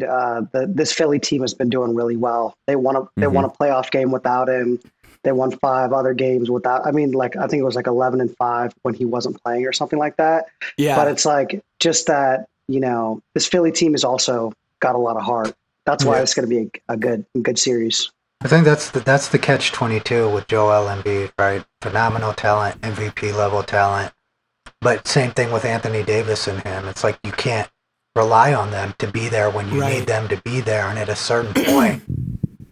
C: this Philly team has been doing really well. They won a playoff game without him. They won 5 other games without. I mean, like I think it was like 11-5 when he wasn't playing or something like that.
D: Yeah.
C: But it's like just that this Philly team has also got a lot of heart. That's why it's going to be a good series.
B: I think that's the catch-22 with Joel Embiid, right? Phenomenal talent, MVP level talent. But same thing with Anthony Davis and him. It's like you can't rely on them to be there when you need them to be there, and at a certain point,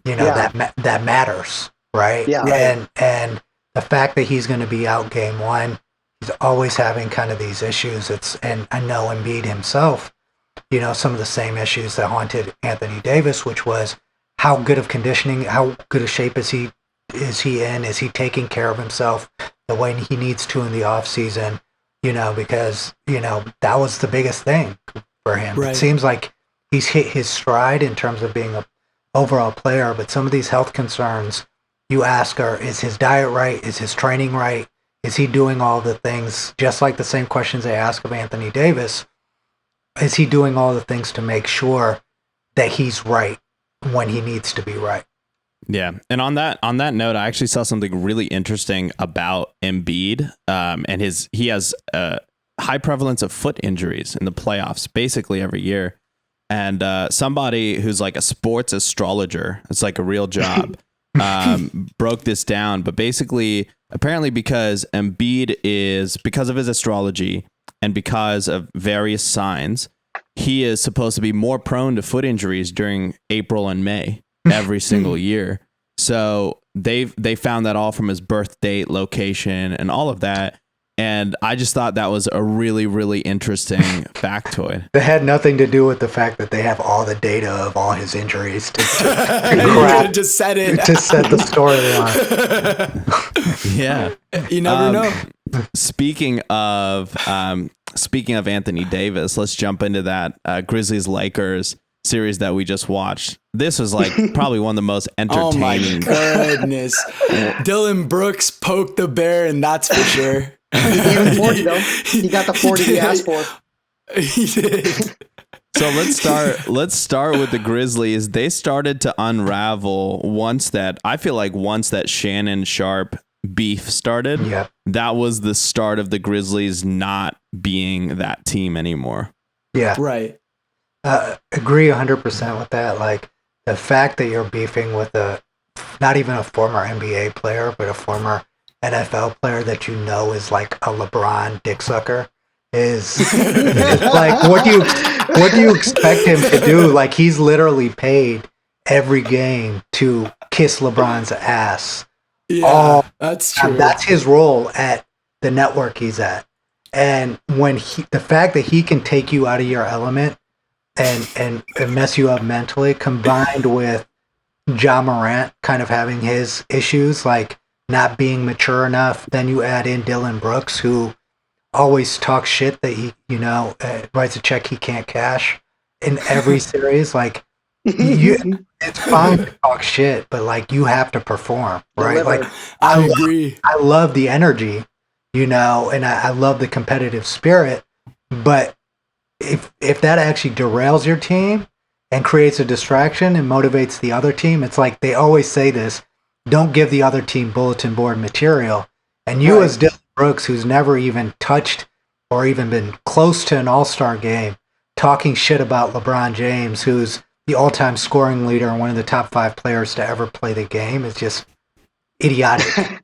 B: that matters, right?
C: Yeah.
B: And the fact that he's going to be out game 1, he's always having kind of these issues. And I know Embiid himself, some of the same issues that haunted Anthony Davis, which was how good of conditioning, how good a shape is he in? Is he taking care of himself the way he needs to in the off season? Because that was the biggest thing for him.
D: Right.
B: It seems like he's hit his stride in terms of being an overall player, but some of these health concerns you ask are, is his diet right? Is his training right? Is he doing all the things, just like the same questions they ask of Anthony Davis? Is he doing all the things to make sure that he's right when he needs to be right?
A: Yeah. And on that note, I actually saw something really interesting about Embiid. And he has a high prevalence of foot injuries in the playoffs basically every year. And somebody who's like a sports astrologer, it's like a real job, broke this down. But basically, apparently because of his astrology and because of various signs, he is supposed to be more prone to foot injuries during April and May every single year. So they found that all from his birth date, location, and all of that. And I just thought that was a really, really interesting factoid.
B: That had nothing to do with the fact that they have all the data of all his injuries to
D: just set it
B: to set the storyline.
A: Yeah,
D: you never know.
A: Speaking of Anthony Davis, let's jump into that Grizzlies Lakers series that we just watched. This was like probably one of the most entertaining.
D: Oh my goodness. Dylan Brooks poked the bear, and that's for sure.
C: He gave him 40 though. He got the 40 he asked for.
D: He did.
A: So let's start with the Grizzlies. They started to unravel once that Shannon Sharp beef started.
B: Yeah.
A: That was the start of the Grizzlies not being that team anymore.
B: Yeah.
D: Right.
B: Agree 100% with that. Like the fact that you're beefing with not even a former NBA player, but a former NFL player that is like a LeBron dick sucker is like, what do you expect him to do? Like he's literally paid every game to kiss LeBron's ass.
D: Yeah, that's true.
B: That's his role at the network he's at. And the fact that he can take you out of your element and mess you up mentally, combined with Ja Morant kind of having his issues, like not being mature enough. Then you add in Dylan Brooks, who always talks shit that he, writes a check he can't cash in every series. Like, it's fine to talk shit, but like you have to perform, right? Like,
D: I agree.
B: I love the energy, and I love the competitive spirit. But if that actually derails your team and creates a distraction and motivates the other team, it's like they always say this: don't give the other team bulletin board material. And you, as Dylan Brooks, who's never even touched or even been close to an All-Star game, talking shit about LeBron James, who's the all-time scoring leader and one of the top 5 players to ever play the game, is just idiotic.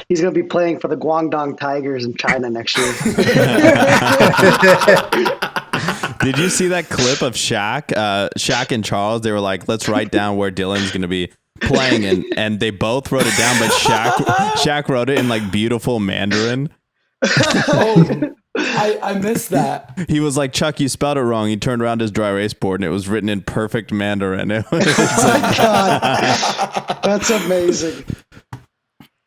C: He's going to be playing for the Guangdong Tigers in China next year.
A: Did you see that clip of Shaq? Shaq and Charles, they were like, let's write down where Dylan's going to be playing, and they both wrote it down, but Shaq wrote it in like beautiful Mandarin.
D: Oh, I missed that.
A: He was like, Chuck, you spelled it wrong. He turned around his dry erase board and it was written in perfect Mandarin. It was
C: God, that's amazing.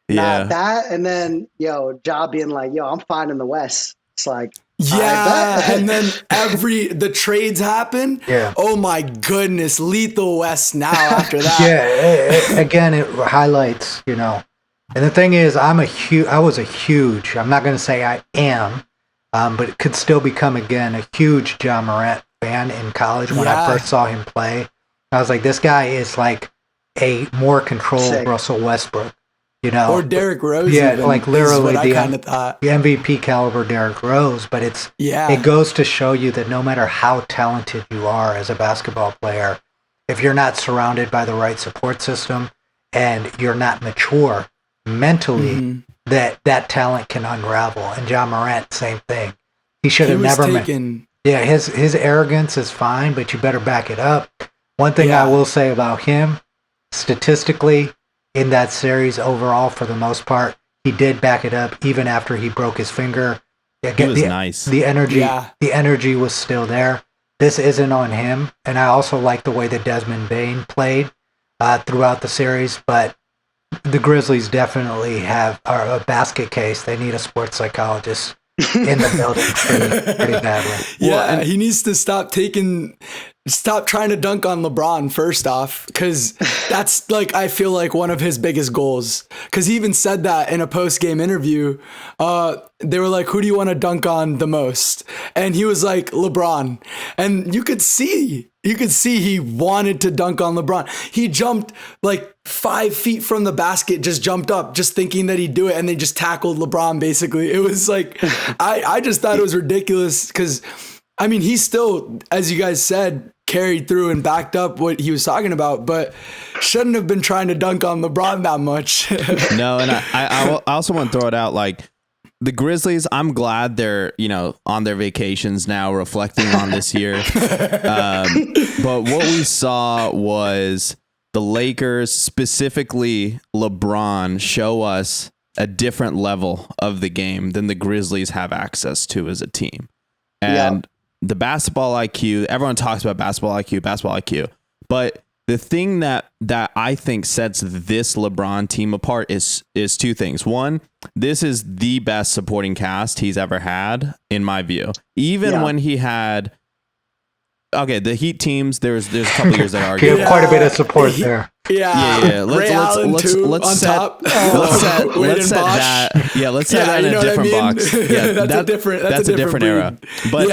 A: Yeah,
C: that, and then Ja being like, I'm fine in the West. It's like,
D: yeah, and then the trades happen.
B: Yeah.
D: Oh my goodness, Lethal West now after that.
B: Yeah, again, it highlights, And the thing is, I was a huge, I'm not going to say I am, but it could still become, again, a huge Ja Morant fan in college when I first saw him play. I was like, this guy is like a more controlled Russell Westbrook,
D: Or Derrick Rose.
B: Yeah,
D: even,
B: like literally
D: I kind of thought.
B: The MVP caliber Derrick Rose, but it goes to show you that no matter how talented you are as a basketball player, if you're not surrounded by the right support system and you're not mature mentally, that talent can unravel. And Ja Morant, same thing. He should have never
D: taken.
B: Yeah, his arrogance is fine, but you better back it up. One thing I will say about him, statistically, in that series overall, for the most part, he did back it up even after he broke his finger.
A: He was nice.
B: The energy was still there. This isn't on him, and I also like the way that Desmond Bane played throughout the series. But the Grizzlies definitely are a basket case. They need a sports psychologist in the building pretty badly.
D: Yeah, and he needs to stop trying to dunk on LeBron first off, because that's like, I feel like one of his biggest goals, because he even said that in a post-game interview. They were like, who do you want to dunk on the most? And he was like, LeBron. And you could see he wanted to dunk on LeBron. He jumped like 5 feet from the basket, just jumped up, just thinking that he'd do it, and they just tackled LeBron, basically. It was like, I just thought it was ridiculous, because I mean, he still, as you guys said, carried through and backed up what he was talking about, but shouldn't have been trying to dunk on LeBron that much.
A: No, and I also want to throw it out, like, the Grizzlies, I'm glad they're, on their vacations now, reflecting on this year. But what we saw was the Lakers, specifically LeBron, show us a different level of the game than the Grizzlies have access to as a team. And the basketball IQ, everyone talks about basketball IQ, but the thing that I think sets this LeBron team apart is 2 things. One, this is the best supporting cast he's ever had, in my view. Even when he had, the Heat teams, there's a couple years that argue.
B: Quite a bit of support there.
D: Yeah.
A: Let's set that in a different box. Yeah, that's a different era. But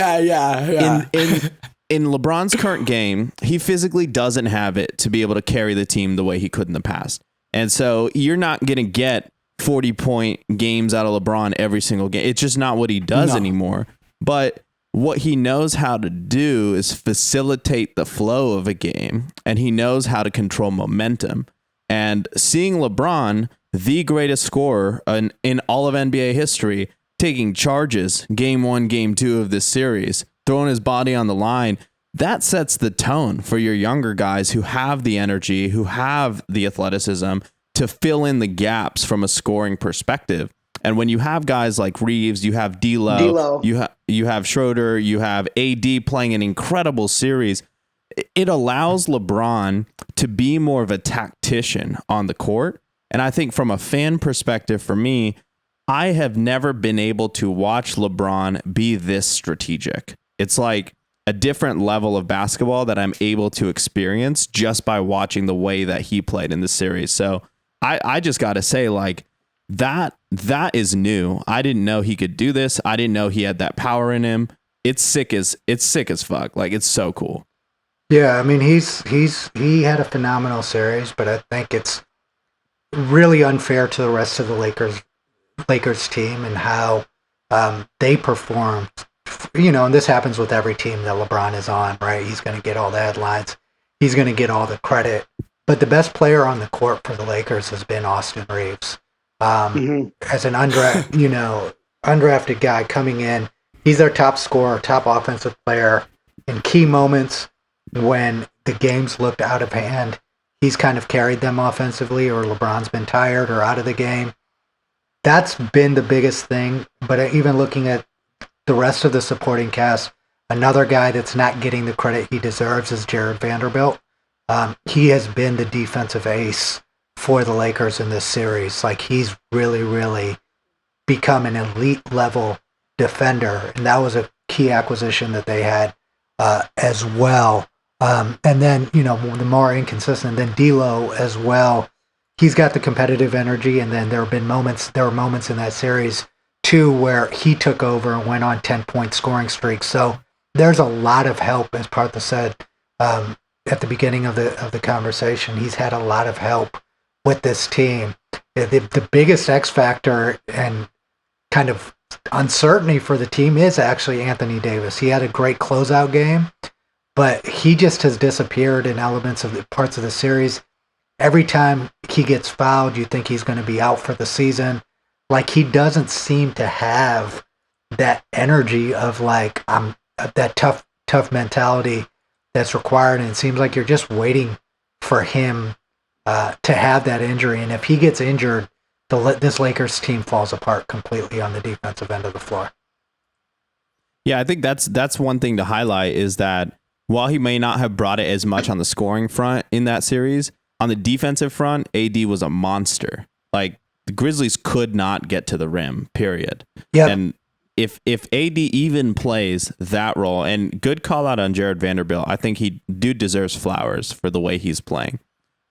A: in LeBron's current game, he physically doesn't have it to be able to carry the team the way he could in the past. And so you're not going to get 40-point games out of LeBron every single game. It's just not what he does anymore. But what he knows how to do is facilitate the flow of a game, and he knows how to control momentum. And seeing LeBron, the greatest scorer in all of NBA history, taking charges game 1, game 2 of this series, throwing his body on the line, that sets the tone for your younger guys who have the energy, who have the athleticism to fill in the gaps from a scoring perspective. And when you have guys like Reeves, you have D'Lo. You have Schroeder, you have AD playing an incredible series. It allows LeBron to be more of a tactician on the court. And I think from a fan perspective, for me, I have never been able to watch LeBron be this strategic. It's like a different level of basketball that I'm able to experience just by watching the way that he played in the series. So I just got to say, like, that is new. I didn't know he could do this. I didn't know he had that power in him. It's sick as fuck. Like, it's so cool.
B: Yeah, I mean, he had a phenomenal series, but I think it's really unfair to the rest of the Lakers team and how they performed. You know, and this happens with every team that LeBron is on, right? He's going to get all the headlines. He's going to get all the credit. But the best player on the court for the Lakers has been Austin Reeves. As an undrafted guy coming in, he's their top scorer, top offensive player. In key moments when the games looked out of hand, he's kind of carried them offensively, or LeBron's been tired or out of the game. That's been the biggest thing. But even looking at the rest of the supporting cast, another guy that's not getting the credit he deserves is Jared Vanderbilt. He has been the defensive ace for the Lakers in this series. Like, he's really, really become an elite level defender, and that was a key acquisition that they had as well. And then, you know, the more inconsistent, then D'Lo as well. He's got the competitive energy, and then there were moments in that series too where he took over and went on 10-point scoring streaks. So there's a lot of help, as Partha said at the beginning of the conversation. He's had a lot of help with this team. The biggest X factor and kind of uncertainty for the team is actually Anthony Davis. He had a great closeout game, but he just has disappeared in elements of the parts of the series. Every time he gets fouled, you think he's going to be out for the season. Like, he doesn't seem to have that energy of like that tough mentality that's required, and it seems like you're just waiting for him to have that injury. And if he gets injured, this Lakers team falls apart completely on the defensive end of the floor.
A: Yeah, I think that's one thing to highlight, is that while he may not have brought it as much on the scoring front in that series, on the defensive front, AD was a monster. Like, the Grizzlies could not get to the rim, period.
B: Yeah.
A: And if AD even plays that role, and good call out on Jared Vanderbilt, I think he deserves flowers for the way he's playing.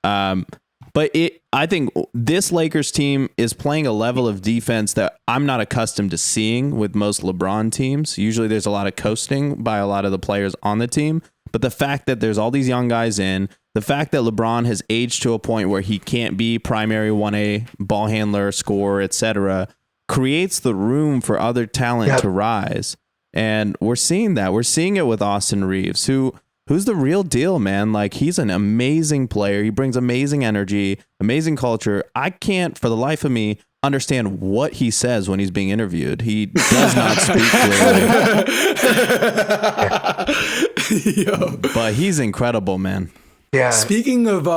A: But I think this Lakers team is playing a level of defense that I'm not accustomed to seeing with most LeBron teams. Usually there's a lot of coasting by a lot of the players on the team. But the fact that there's all these young guys in, the fact that LeBron has aged to a point where he can't be primary 1A ball handler, scorer, etc., creates the room for other talent to rise. And we're seeing that. We're seeing it with Austin Reeves, who's the real deal, man. Like, he's an amazing player. He brings amazing energy, amazing culture. I can't, for the life of me, understand what he says when he's being interviewed. He does not speak clearly. But he's incredible, man.
B: Yeah.
D: Speaking of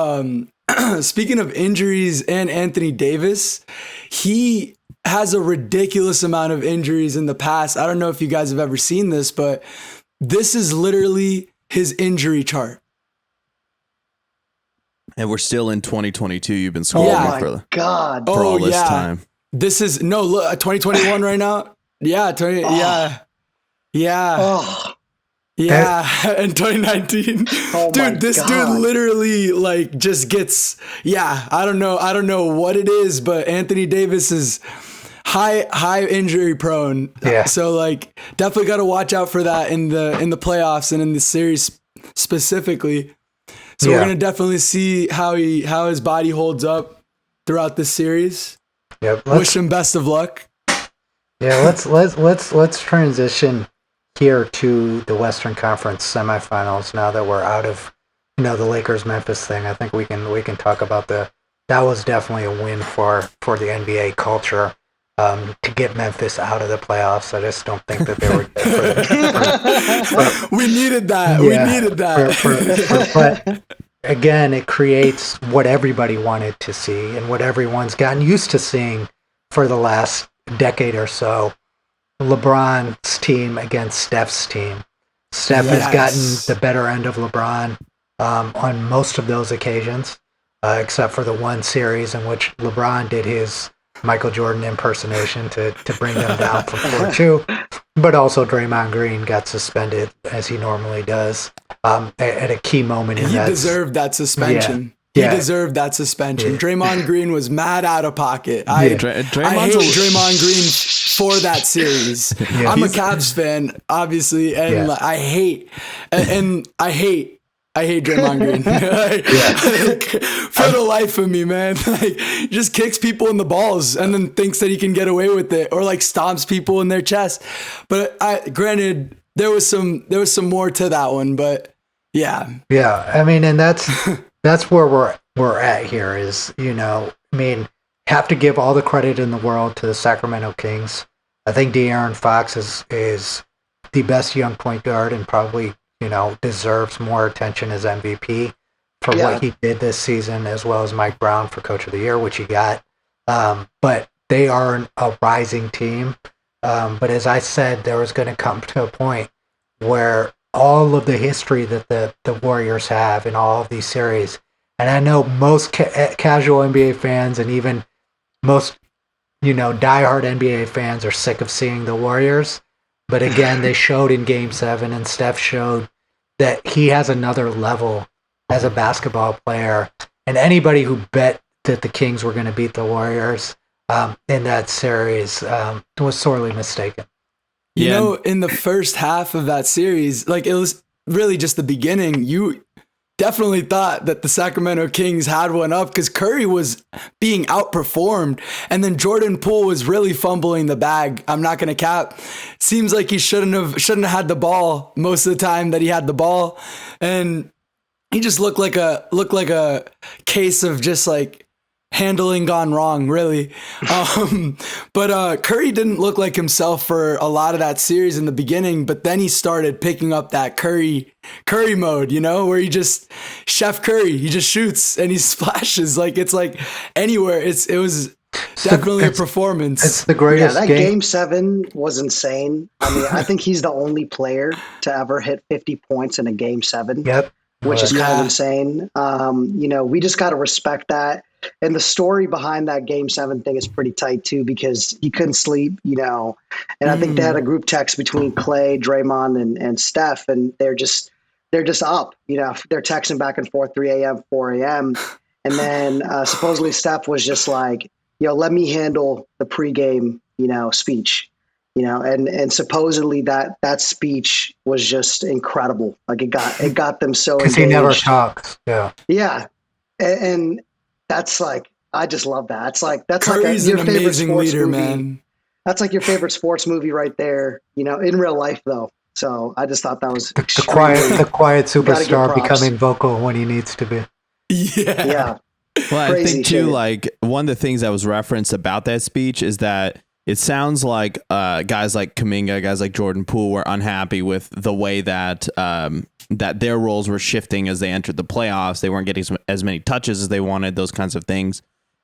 D: injuries and Anthony Davis, he has a ridiculous amount of injuries in the past. I don't know if you guys have ever seen this, but this is literally his injury chart.
A: And we're still in 2022. You've been scrolling for all this time.
D: This is look, 2021 right now. Yeah, in 2019. Dude, this dude literally like just gets, I don't know what it is, but Anthony Davis is high injury prone.
B: Yeah.
D: So like definitely got to watch out for that in the playoffs and in the series specifically. So we're going to definitely see how his body holds up throughout this series.
B: Yep.
D: Wish him best of luck.
B: Yeah, let's transition here to the Western Conference semifinals now that we're out of the Lakers Memphis thing. I think we can talk about that was definitely a win for the NBA culture. to get Memphis out of the playoffs. I just don't think that they were
D: We needed that.
B: Yeah,
D: We needed that.
B: but again, it creates what everybody wanted to see and what everyone's gotten used to seeing for the last decade or so. LeBron's team against Steph's team. Steph has gotten the better end of LeBron on most of those occasions, except for the one series in which LeBron did his Michael Jordan impersonation to bring them down from 4-2. But also Draymond Green got suspended, as he normally does, at a key moment in that.
D: He deserved that suspension.
B: Yeah.
D: He deserved that suspension.
B: Yeah.
D: Draymond Green was mad out of pocket. I hate Draymond Green for that series.
B: Yeah.
D: I'm a Cavs fan, obviously, and
B: Yeah.
D: I hate Draymond Green. For the life of me, man. Like, he just kicks people in the balls and then thinks that he can get away with it, or like stomps people in their chest. But granted, there was some more to that one, but yeah.
B: Yeah, I mean, and that's where we're at here is, have to give all the credit in the world to the Sacramento Kings. I think De'Aaron Fox is the best young point guard and probably, deserves more attention as MVP for what he did this season, as well as Mike Brown for Coach of the Year, which he got. But they are a rising team. But as I said, there was going to come to a point where all of the history that the Warriors have in all of these series, and I know most casual NBA fans and even most, diehard NBA fans are sick of seeing the Warriors. But again, they showed in Game 7, and Steph showed that he has another level as a basketball player. And anybody who bet that the Kings were going to beat the Warriors in that series was sorely mistaken.
D: You in the first half of that series, like, it was really just the beginning. You definitely thought that the Sacramento Kings had one up because Curry was being outperformed, and then Jordan Poole was really fumbling the bag. I'm not going to cap. Seems like he shouldn't have had the ball most of the time that he had the ball, and he just looked like a case of just like handling gone wrong, really. But Curry didn't look like himself for a lot of that series in the beginning, but then he started picking up that Curry mode, where he just Chef Curry, he just shoots and he splashes like it's like anywhere. It was definitely a performance.
B: It's the greatest
C: that
B: game.
C: Game 7 was insane. I mean, I think he's the only player to ever hit 50 points in a Game 7.
B: Yep.
C: Which is kind of insane. We just got to respect that. And the story behind that Game 7 thing is pretty tight too, because he couldn't sleep, and I think they had a group text between Clay, Draymond, and Steph, and they're just up, they're texting back and forth 3 a.m., 4 a.m. And then supposedly Steph was just like, let me handle the pregame, speech. And supposedly that speech was just incredible. Like it got them so engaged.
B: Because he never talks. Yeah.
C: Yeah. And that's like, I just love that. It's like, that's
D: Curry's
C: like your
D: an
C: favorite
D: amazing
C: sports
D: leader,
C: movie.
D: man.
C: That's like your favorite sports movie right there, in real life though. So I just thought that was
B: The quiet superstar
C: props.
B: becoming vocal when he needs to be.
C: Yeah.
A: Well, I
C: Crazy
A: think too,
C: shit.
A: like one of the things that was referenced about that speech is that it sounds like guys like Kuminga, guys like Jordan Poole were unhappy with the way that that their roles were shifting as they entered the playoffs. They weren't getting as many touches as they wanted, those kinds of things.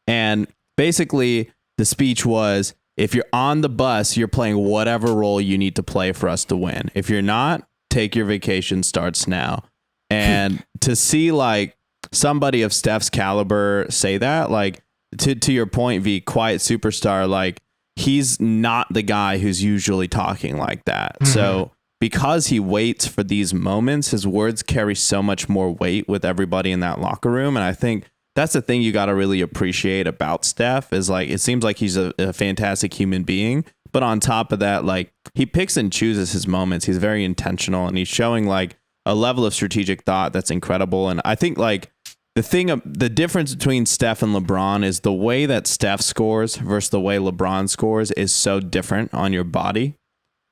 A: And basically the speech was, if you're on the bus, you're playing whatever role you need to play for us to win. If you're not, take your vacation starts now. And to see like somebody of Steph's caliber say that, like to your point, V, quiet superstar, like he's not the guy who's usually talking like that. Mm-hmm. So because he waits for these moments, his words carry so much more weight with everybody in that locker room. And I think that's the thing you got to really appreciate about Steph is like, it seems like he's a fantastic human being, but on top of that, like he picks and chooses his moments. He's very intentional and he's showing like a level of strategic thought that's incredible. And I think like the difference between Steph and LeBron is the way that Steph scores versus the way LeBron scores is so different on your body.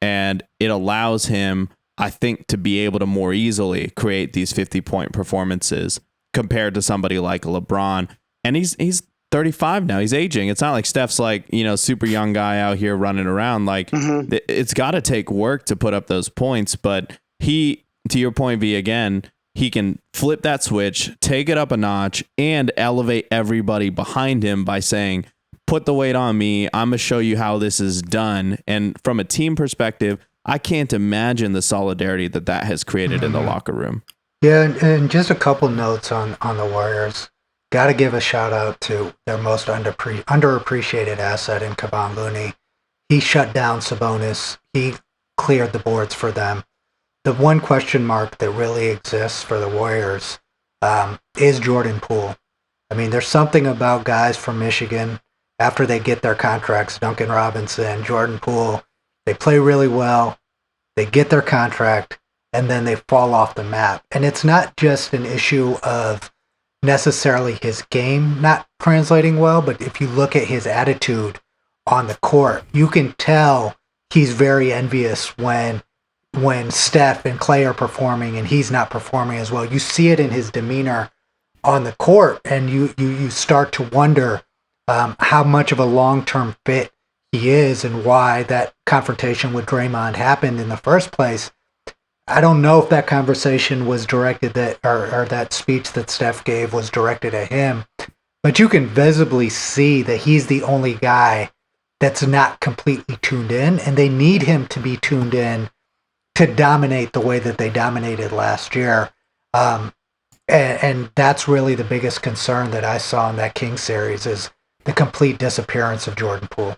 A: And it allows him, I think, to be able to more easily create these 50-point performances compared to somebody like LeBron. And he's 35 now. He's aging. It's not like Steph's like, super young guy out here running around. Like it's got to take work to put up those points. But he, to your point, V, again, he can flip that switch, take it up a notch, and elevate everybody behind him by saying, put the weight on me. I'm going to show you how this is done. And from a team perspective, I can't imagine the solidarity that has created in the locker room.
B: Yeah, and just a couple notes on the Warriors. Got to give a shout out to their most underappreciated asset in Kevon Looney. He shut down Sabonis. He cleared the boards for them. The one question mark that really exists for the Warriors is Jordan Poole. I mean, there's something about guys from Michigan after they get their contracts, Duncan Robinson, Jordan Poole, they play really well, they get their contract, and then they fall off the map. And it's not just an issue of necessarily his game not translating well, but if you look at his attitude on the court, you can tell he's very envious when Steph and Clay are performing and he's not performing as well. You see it in his demeanor on the court, and you start to wonder how much of a long-term fit he is and why that confrontation with Draymond happened in the first place. I don't know if that conversation was directed or that speech that Steph gave was directed at him, but you can visibly see that he's the only guy that's not completely tuned in, and they need him to be tuned in to dominate the way that they dominated last year. And that's really the biggest concern that I saw in that Kings series is the complete disappearance of Jordan Poole.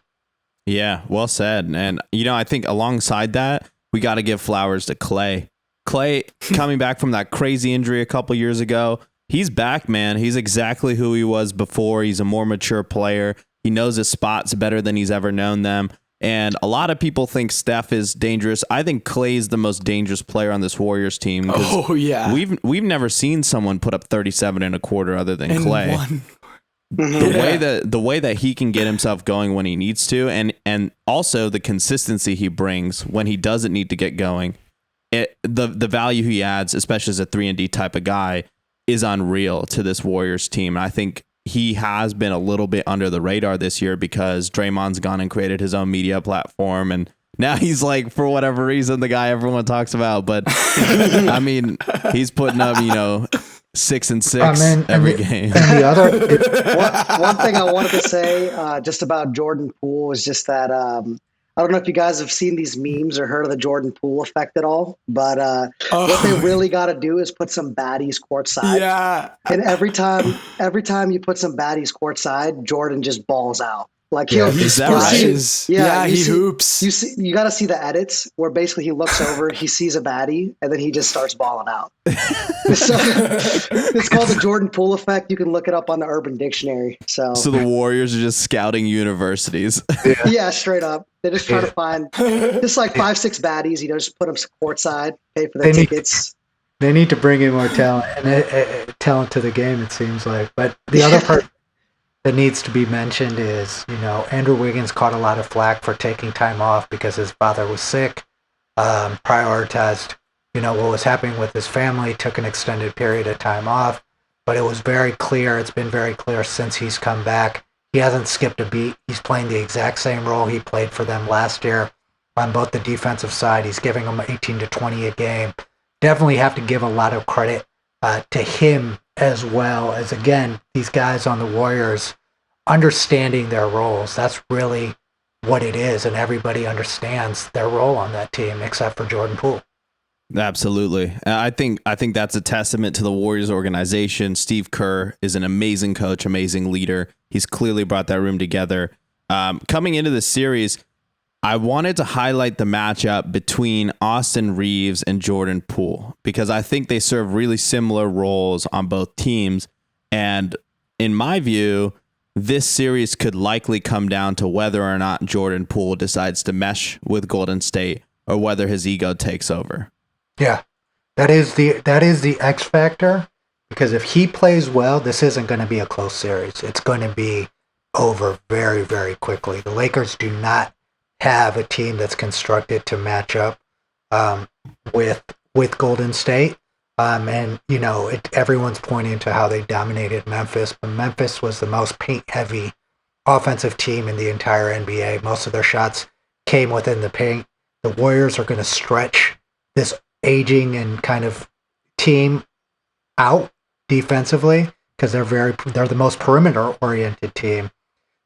A: Yeah, well said. And, I think alongside that, we got to give flowers to Clay. Clay, coming back from that crazy injury a couple years ago, he's back, man. He's exactly who he was before. He's a more mature player. He knows his spots better than he's ever known them. And a lot of people think Steph is dangerous. I think Clay's the most dangerous player on this Warriors team.
D: Oh, yeah.
A: We've never seen someone put up 37 and a quarter other than Clay. The way that he can get himself going when he needs to, and also the consistency he brings when he doesn't need to get going, the value he adds, especially as a 3-and-D type of guy, is unreal to this Warriors team. And I think he has been a little bit under the radar this year because Draymond's gone and created his own media platform, and now he's like, for whatever reason, the guy everyone talks about. But I mean, he's putting up 6 and 6 every game.
B: And the other,
C: one thing I wanted to say just about Jordan Poole is just that I don't know if you guys have seen these memes or heard of the Jordan Poole effect at all, but what they really got to do is put some baddies courtside. Yeah. And every time you put some baddies courtside, Jordan just balls out. Like
D: he hoops.
C: You got to see the edits where basically he looks over, he sees a baddie, and then he just starts balling out. So it's called the Jordan Poole effect. You can look it up on the Urban Dictionary. So
A: the Warriors are just scouting universities.
C: Yeah, straight up. They just try to find just like 5-6 baddies. Just put them courtside, pay for their tickets.
B: They need to bring in more talent to the game. It seems like, but the other part that needs to be mentioned is, Andrew Wiggins caught a lot of flack for taking time off because his father was sick, prioritized, what was happening with his family, took an extended period of time off. But it was very clear, it's been very clear since he's come back, he hasn't skipped a beat. He's playing the exact same role he played for them last year on both the defensive side. He's giving them 18 to 20 a game. Definitely have to give a lot of credit to him, as well as, again, these guys on the Warriors understanding their roles. That's really what it is, and everybody understands their role on that team except for Jordan Poole.
A: Absolutely. I think that's a testament to the Warriors organization. Steve Kerr is an amazing coach, amazing leader. He's clearly brought that room together. Coming into the series, I wanted to highlight the matchup between Austin Reeves and Jordan Poole because I think they serve really similar roles on both teams. And in my view, this series could likely come down to whether or not Jordan Poole decides to mesh with Golden State or whether his ego takes over.
B: Yeah, that is the X factor, because if he plays well, this isn't going to be a close series. It's going to be over very, very quickly. The Lakers do not have a team that's constructed to match up with Golden State. And everyone's pointing to how they dominated Memphis, but Memphis was the most paint-heavy offensive team in the entire NBA. Most of their shots came within the paint. The Warriors are going to stretch this aging and kind of team out defensively because they're the most perimeter-oriented team.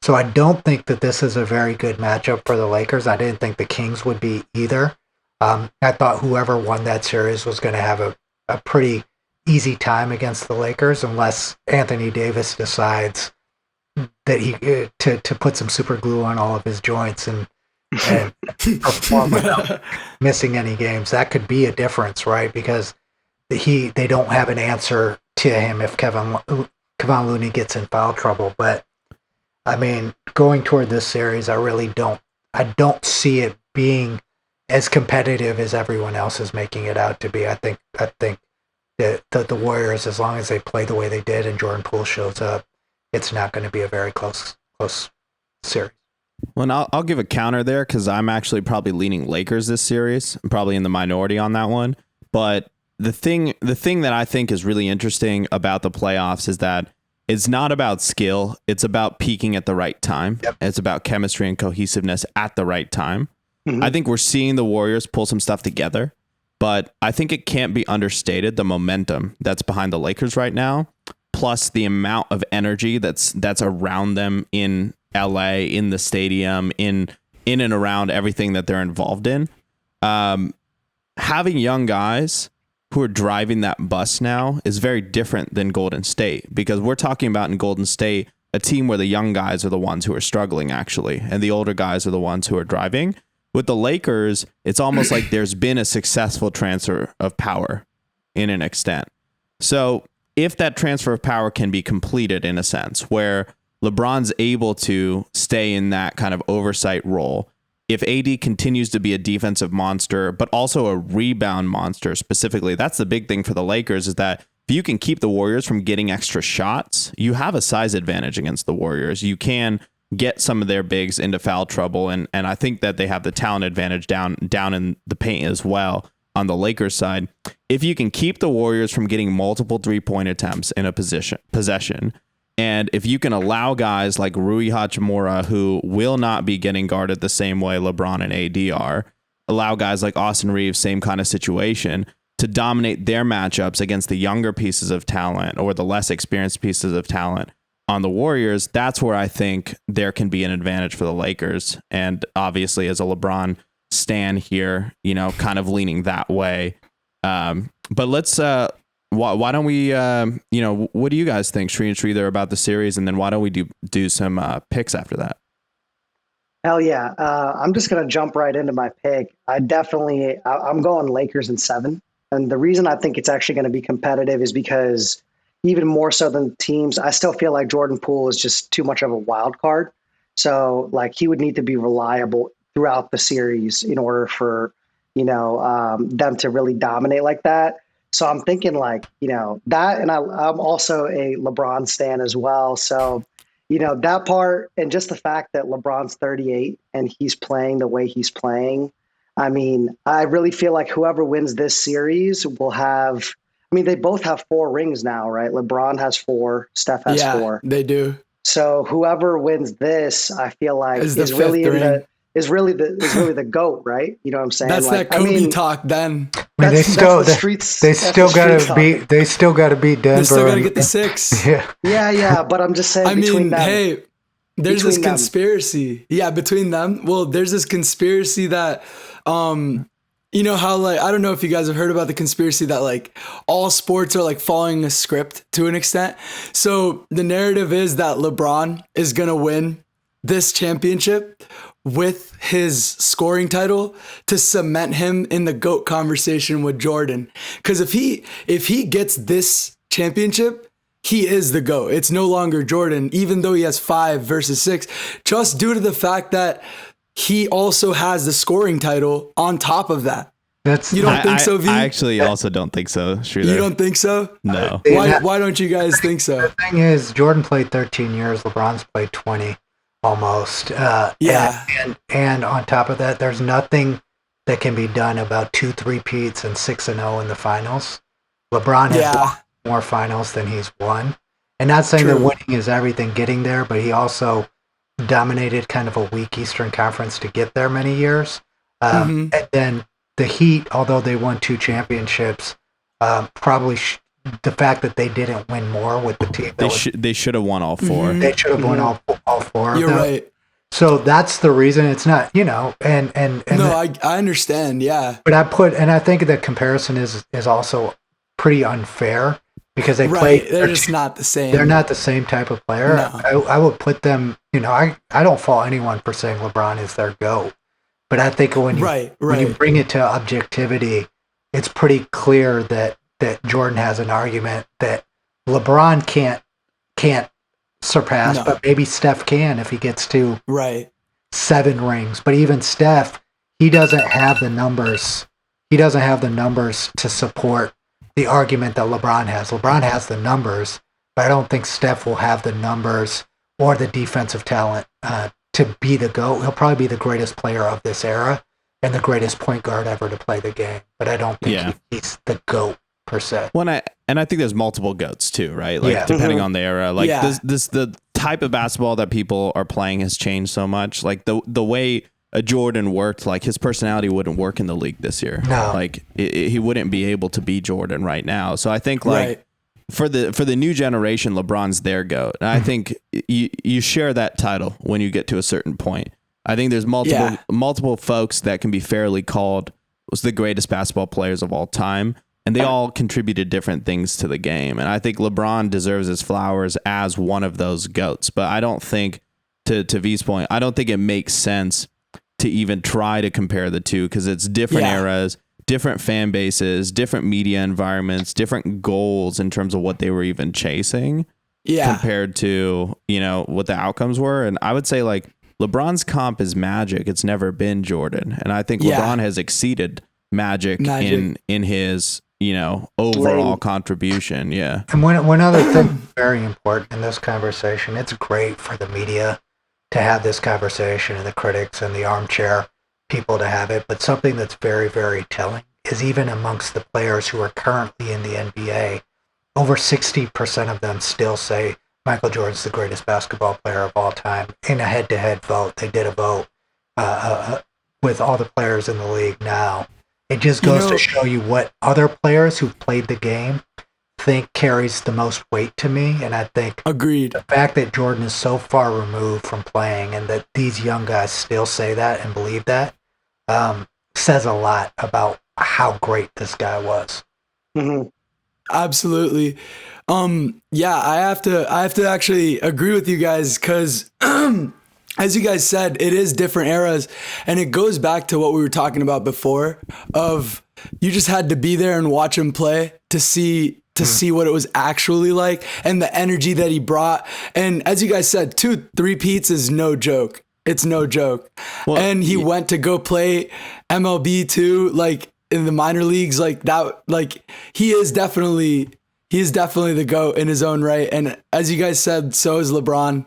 B: So I don't think that this is a very good matchup for the Lakers. I didn't think the Kings would be either. I thought whoever won that series was going to have a pretty easy time against the Lakers unless Anthony Davis decides that he to put some super glue on all of his joints and perform without missing any games. That could be a difference, right? Because they don't have an answer to him if Kevon Looney gets in foul trouble. But I mean, going toward this series, I don't see it being as competitive as everyone else is making it out to be. I think that the Warriors, as long as they play the way they did and Jordan Poole shows up, it's not going to be a very close series.
A: Well, and I'll give a counter there because I'm actually probably leaning Lakers this series. I'm probably in the minority on that one. But the thing that I think is really interesting about the playoffs is that it's not about skill. It's about peaking at the right time.
B: Yep.
A: It's about chemistry and cohesiveness at the right time.
C: Mhm.
A: I think we're seeing the Warriors pull some stuff together, but I think it can't be understated the momentum that's behind the Lakers right now, plus the amount of energy that's around them in LA, in the stadium, in and around everything that they're involved in. Having young guys who are driving that bus now is very different than Golden State, because we're talking about in Golden State a team where the young guys are the ones who are struggling actually, and the older guys are the ones who are driving. With the Lakers, it's almost like there's been a successful transfer of power in an extent. So if that transfer of power can be completed in a sense where LeBron's able to stay in that kind of oversight role, if AD continues to be a defensive monster, but also a rebound monster specifically, that's the big thing for the Lakers, is that if you can keep the Warriors from getting extra shots, you have a size advantage against the Warriors. You can get some of their bigs into foul trouble, and I think that they have the talent advantage down in the paint as well on the Lakers side. If you can keep the Warriors from getting multiple 3-point attempts in a possession, and if you can allow guys like Rui Hachimura, who will not be getting guarded the same way LeBron and AD are, allow guys like Austin Reeves, same kind of situation, to dominate their matchups against the younger pieces of talent or the less experienced pieces of talent on the Warriors, that's where I think there can be an advantage for the Lakers. And obviously, as a LeBron stan here, kind of leaning that way. But let's, why don't we, what do you guys think, Sri and Sridhar, about the series? And then why don't we do some picks after that?
C: Hell yeah. I'm just going to jump right into my pick. I'm going Lakers in 7. And the reason I think it's actually going to be competitive is because even more so than teams, I still feel like Jordan Poole is just too much of a wild card. So like he would need to be reliable throughout the series in order for, them to really dominate like that. So I'm thinking like, that, and I'm also a LeBron stan as well. So, that part, and just the fact that LeBron's 38 and he's playing the way he's playing. I mean, I really feel like whoever wins this series will have, they both have 4 rings now, right? LeBron has 4, Steph has 4.
D: They do.
C: So whoever wins this, I feel like is really the GOAT, right? You know what I'm saying?
D: That's that Kobe talk then.
B: They still got to beat Denver.
D: They still got to get the 6.
C: Yeah. But I'm just saying. Between them,
D: hey, there's this conspiracy. Yeah, between them. Well, there's this conspiracy that, how like, I don't know if you guys have heard about the conspiracy that like all sports are like following a script to an extent. So the narrative is that LeBron is going to win this championship with his scoring title to cement him in the GOAT conversation with Jordan. Because if he gets this championship, he is the GOAT. It's no longer Jordan, even though he has 5 versus 6, just due to the fact that he also has the scoring title on top of that. You don't think so, V?
A: I actually also don't think so, Sridhar.
D: You don't think so?
A: No.
D: Why don't you guys think so?
B: The thing is, Jordan played 13 years. LeBron's played 20 almost. And on top of that, there's nothing that can be done about 2 3-peats and 6-0 in the finals. LeBron has
D: Yeah.
B: won more finals than he's won. And not saying that
D: True.
B: winning is everything getting there, but he also dominated kind of a weak Eastern Conference to get there many years.
D: Mhm.
B: And then the Heat, although they won 2 championships, probably the fact that they didn't win more with the team,
A: They should have won all 4.
D: Mhm.
B: they should have won all 4 of
D: You're
B: them.
D: right.
B: So that's the reason it's not, and
D: No, I understand. Yeah.
B: but I think the comparison is also pretty unfair because they
D: Right.
B: play.
D: They're just not the same.
B: They're not the same type of player.
D: No.
B: I would put them. I don't fault anyone for saying LeBron is their GOAT, but I think when you bring it to objectivity, it's pretty clear that Jordan has an argument that LeBron can't surpass,
D: No.
B: but maybe Steph can if he gets to
D: Right.
B: 7 rings. But even Steph, he doesn't have the numbers. He doesn't have the numbers to support the argument that LeBron has. LeBron has the numbers, but I don't think Steph will have the numbers or the defensive talent to be the GOAT. He'll probably be the greatest player of this era and the greatest point guard ever to play the game. But I don't think he's the GOAT per se.
A: And I think there's multiple goats too, right? Like
B: Yeah.
A: depending on the era. Like
D: Yeah.
A: this the type of basketball that people are playing has changed so much. Like the way a Jordan worked, like his personality wouldn't work in the league this year.
B: No.
A: Like he wouldn't be able to be Jordan right now. So I think like
D: Right.
A: for the new generation, LeBron's their GOAT. And I think you share that title when you get to a certain point. I think there's multiple folks that can be fairly called was the greatest basketball players of all time. And they all contributed different things to the game. And I think LeBron deserves his flowers as one of those GOATs. But I don't think, to V's point, I don't think it makes sense to even try to compare the two because it's different eras, different fan bases, different media environments, different goals in terms of what they were even chasing compared to, what the outcomes were. And I would say like LeBron's comp is Magic. It's never been Jordan. And I think LeBron has exceeded Magic. in his overall contribution. Yeah.
B: And one other thing very important in this conversation, it's great for the media to have this conversation and the critics and the armchair people to have it. But something that's very, very telling is even amongst the players who are currently in the NBA, over 60% of them still say Michael Jordan's the greatest basketball player of all time. In a head-to-head vote, they did a vote with all the players in the league now. It just goes to show you what other players who've played the game think carries the most weight to me. And I think
D: Agreed.
B: the fact that Jordan is so far removed from playing and that these young guys still say that and believe that says a lot about how great this guy was.
C: Mm-hmm.
D: Absolutely. I have to actually agree with you guys because as you guys said, it is different eras, and it goes back to what we were talking about before of you just had to be there and watch him play to see what it was actually like and the energy that he brought. And as you guys said, 2 3-peats is no joke. It's no joke.
A: Well,
D: and he went to go play MLB too, like in the minor leagues, like that. Like he is definitely the GOAT in his own right. And as you guys said, so is LeBron.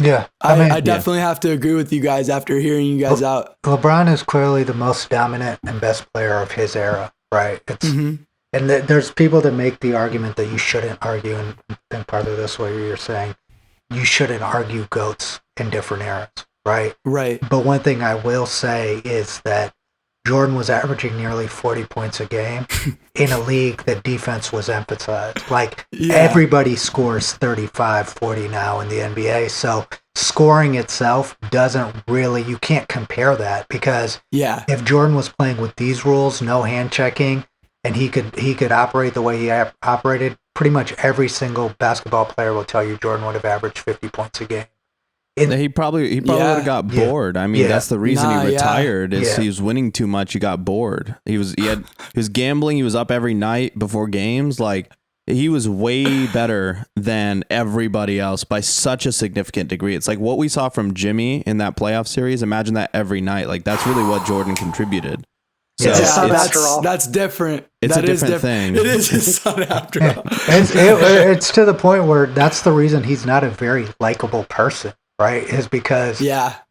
B: Yeah.
D: I definitely have to agree with you guys after hearing you guys out.
B: LeBron is clearly the most dominant and best player of his era, right? And there's people that make the argument that you shouldn't argue, and I think part of this way you're saying you shouldn't argue GOATs in different eras, right?
D: Right.
B: But one thing I will say is that Jordan was averaging nearly 40 points a game in a league that defense was emphasized. Like everybody scores 35, 40 now in the NBA. So scoring itself you can't compare that because if Jordan was playing with these rules, no hand checking, and he could operate the way he operated, pretty much every single basketball player will tell you Jordan would have averaged 50 points a game.
A: He probably would have got bored. I mean, that's the reason he retired is he was winning too much. He got bored. He was gambling. He was up every night before games. Like he was way better than everybody else by such a significant degree. It's like what we saw from Jimmy in that playoff series. Imagine that every night. Like that's really what Jordan contributed. So
C: It's his son after all.
D: That's different.
A: It's a different thing.
D: It is his son after all.
B: It's to the point where that's the reason he's not a very likable person. Right, is because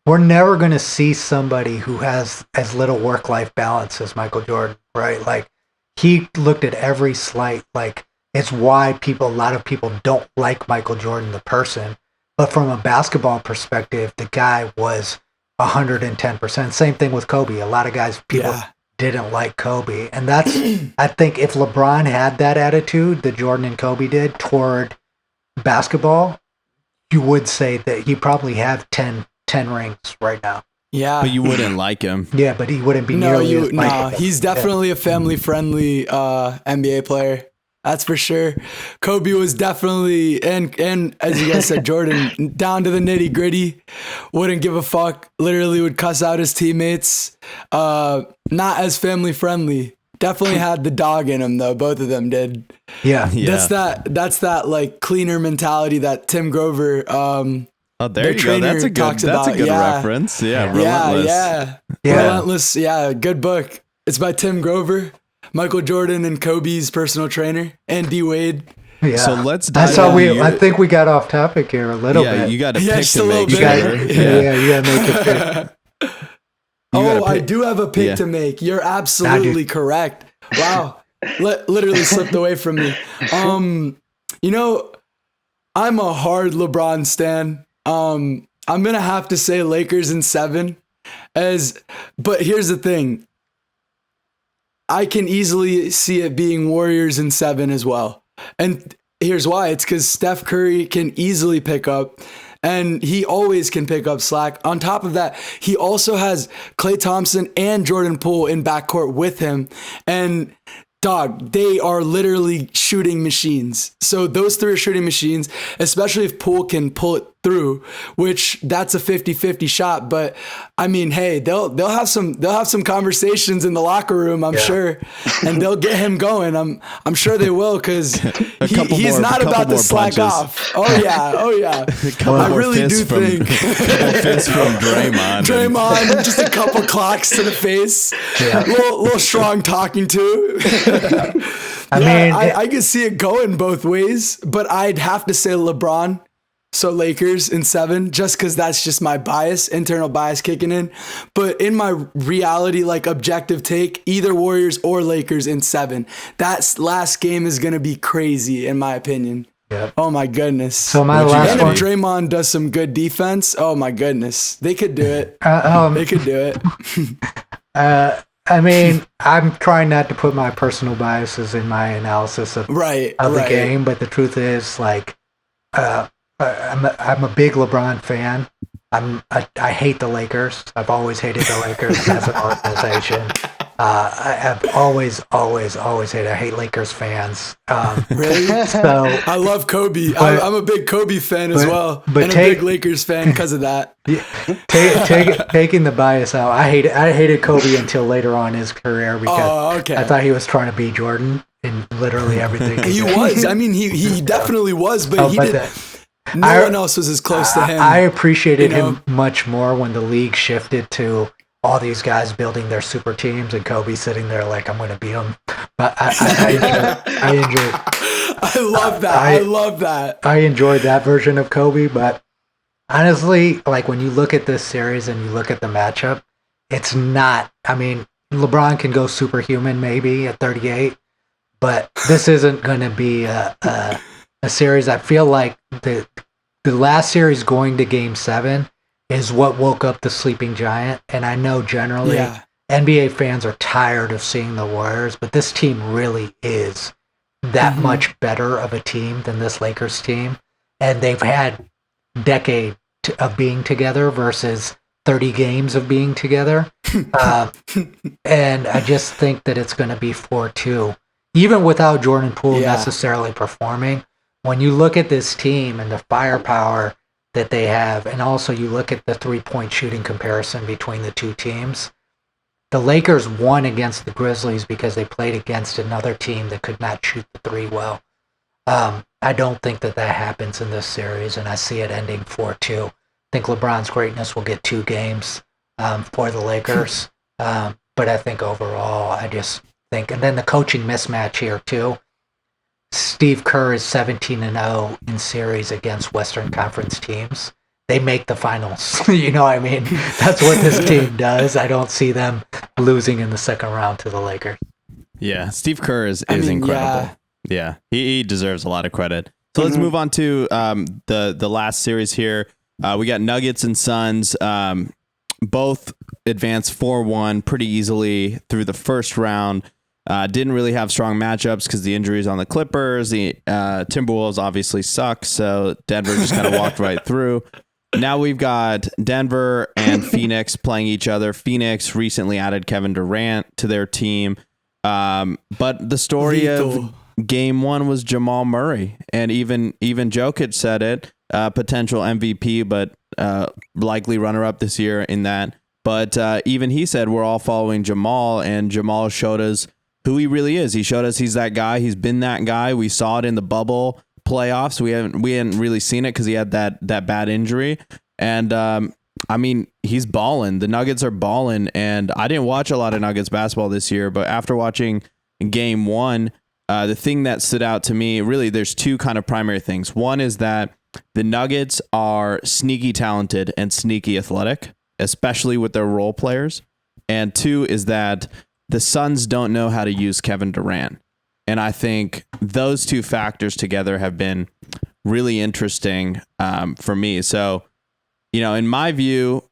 B: we're never going to see somebody who has as little work-life balance as Michael Jordan, right? Like he looked at every slight. Like, it's why a lot of people don't like Michael Jordan, the person. But from a basketball perspective, the guy was 110%. Same thing with Kobe. A lot of people didn't like Kobe. And that's, I think if LeBron had that attitude that Jordan and Kobe did toward basketball, you would say that he probably have 10 rings right now.
D: Yeah.
A: But you wouldn't like him.
B: Yeah, but he wouldn't be nearly as likable.
D: He's definitely a family-friendly NBA player. That's for sure. Kobe was definitely, and as you guys said, Jordan, down to the nitty-gritty, wouldn't give a fuck, literally would cuss out his teammates. Not as family-friendly. Definitely had the dog in him, though. Both of them did.
B: Yeah.
D: That's that like cleaner mentality that Tim Grover,
A: Oh, there you go. That's a good reference. Yeah, Relentless.
D: Relentless. Yeah, good book. It's by Tim Grover, Michael Jordan and Kobe's personal trainer, and D Wade.
B: Yeah.
A: So let's
B: dive in. I think we got off topic here a little bit.
A: Yeah, you got to pick
D: just
A: to
D: a little
A: make
D: bit.
A: sure.
B: You got to make it fit.
D: I do have a pick to make. You're absolutely correct. Wow. Literally slipped away from me. You know, I'm a hard LeBron stan. I'm going to have to say Lakers in 7 but here's the thing. I can easily see it being Warriors in 7 as well. And here's why. It's because Steph Curry can easily pick up, and he always can pick up slack. On top of that, he also has Klay Thompson and Jordan Poole in backcourt with him. And dog, they are literally shooting machines. So those 3 are shooting machines, especially if Poole can pull it through, which that's a 50-50 shot. But I mean, hey, they'll have some conversations in the locker room, I'm sure, and they'll get him going. I'm sure they will, because he's not about to slack off. Oh yeah. I really do think
A: fists from
D: Draymond, just a couple clocks to the face. Yeah. Little strong talking to. I could see it going both ways, but I'd have to say LeBron. So Lakers in 7, just because that's just my internal bias kicking in. But in my reality, like objective take, either Warriors or Lakers in 7. That last game is going to be crazy, in my opinion.
B: Yep.
D: Oh my goodness.
B: So my last one.
D: And if Draymond does some good defense, oh my goodness. They could do it. They could do it.
B: I mean, I'm trying not to put my personal biases in my analysis of the game, but the truth is, like, I'm a big LeBron fan. I hate the Lakers. I've always hated the Lakers as an organization. I have always hated. I hate Lakers fans.
D: Really?
B: So
D: I love Kobe. I'm a big Kobe fan as well, and a big Lakers fan because of that.
B: Taking the bias out, I hated Kobe until later on in his career because I thought he was trying to be Jordan in literally everything.
D: He was. I mean, he definitely was, but he did. No one else was as close to him.
B: I appreciated him much more when the league shifted to all these guys building their super teams and Kobe sitting there like, I'm going to beat him. But I enjoyed.
D: I love that. I love that.
B: I enjoyed that version of Kobe, but honestly, like when you look at this series and you look at the matchup, it's not. I mean, LeBron can go superhuman maybe at 38, but this isn't going to be a series. I feel like the last series going to Game 7 is what woke up the sleeping giant. And I know generally NBA fans are tired of seeing the Warriors, but this team really is that much better of a team than this Lakers team. And they've had a decade of being together versus 30 games of being together. And I just think that it's going to be 4-2. Even without Jordan Poole necessarily performing, when you look at this team and the firepower that they have, and also you look at the three-point shooting comparison between the two teams, the Lakers won against the Grizzlies because they played against another team that could not shoot the three well. I don't think that happens in this series, and I see it ending 4-2. I think LeBron's greatness will get 2 games for the Lakers, but I think overall, I just think, and then the coaching mismatch here too. Steve Kerr is 17-0 in series against Western Conference teams. They make the finals. You know what I mean? That's what this team does. I don't see them losing in the second round to the Lakers.
A: Yeah, Steve Kerr is
D: I mean,
A: incredible. Yeah, he deserves a lot of credit. So let's move on to the last series here. We got Nuggets and Suns. Both advanced 4-1 pretty easily through the first round. Didn't really have strong matchups because the injuries on the Clippers. The Timberwolves obviously suck, so Denver just kind of walked right through. Now we've got Denver and Phoenix playing each other. Phoenix recently added Kevin Durant to their team. But the story of game one was Jamal Murray, and even Jokic said it, potential MVP, but likely runner-up this year in that. But even he said we're all following Jamal, and Jamal showed us who he really is. He showed us he's that guy. He's been that guy. We saw it in the bubble playoffs. We hadn't really seen it because he had that bad injury. And I mean, he's balling. The Nuggets are balling, and I didn't watch a lot of Nuggets basketball this year, but after watching game one, the thing that stood out to me, really, there's two kind of primary things. One is that the Nuggets are sneaky talented and sneaky athletic, especially with their role players. And two is that the Suns don't know how to use Kevin Durant. And I think those two factors together have been really interesting for me. So, in my view,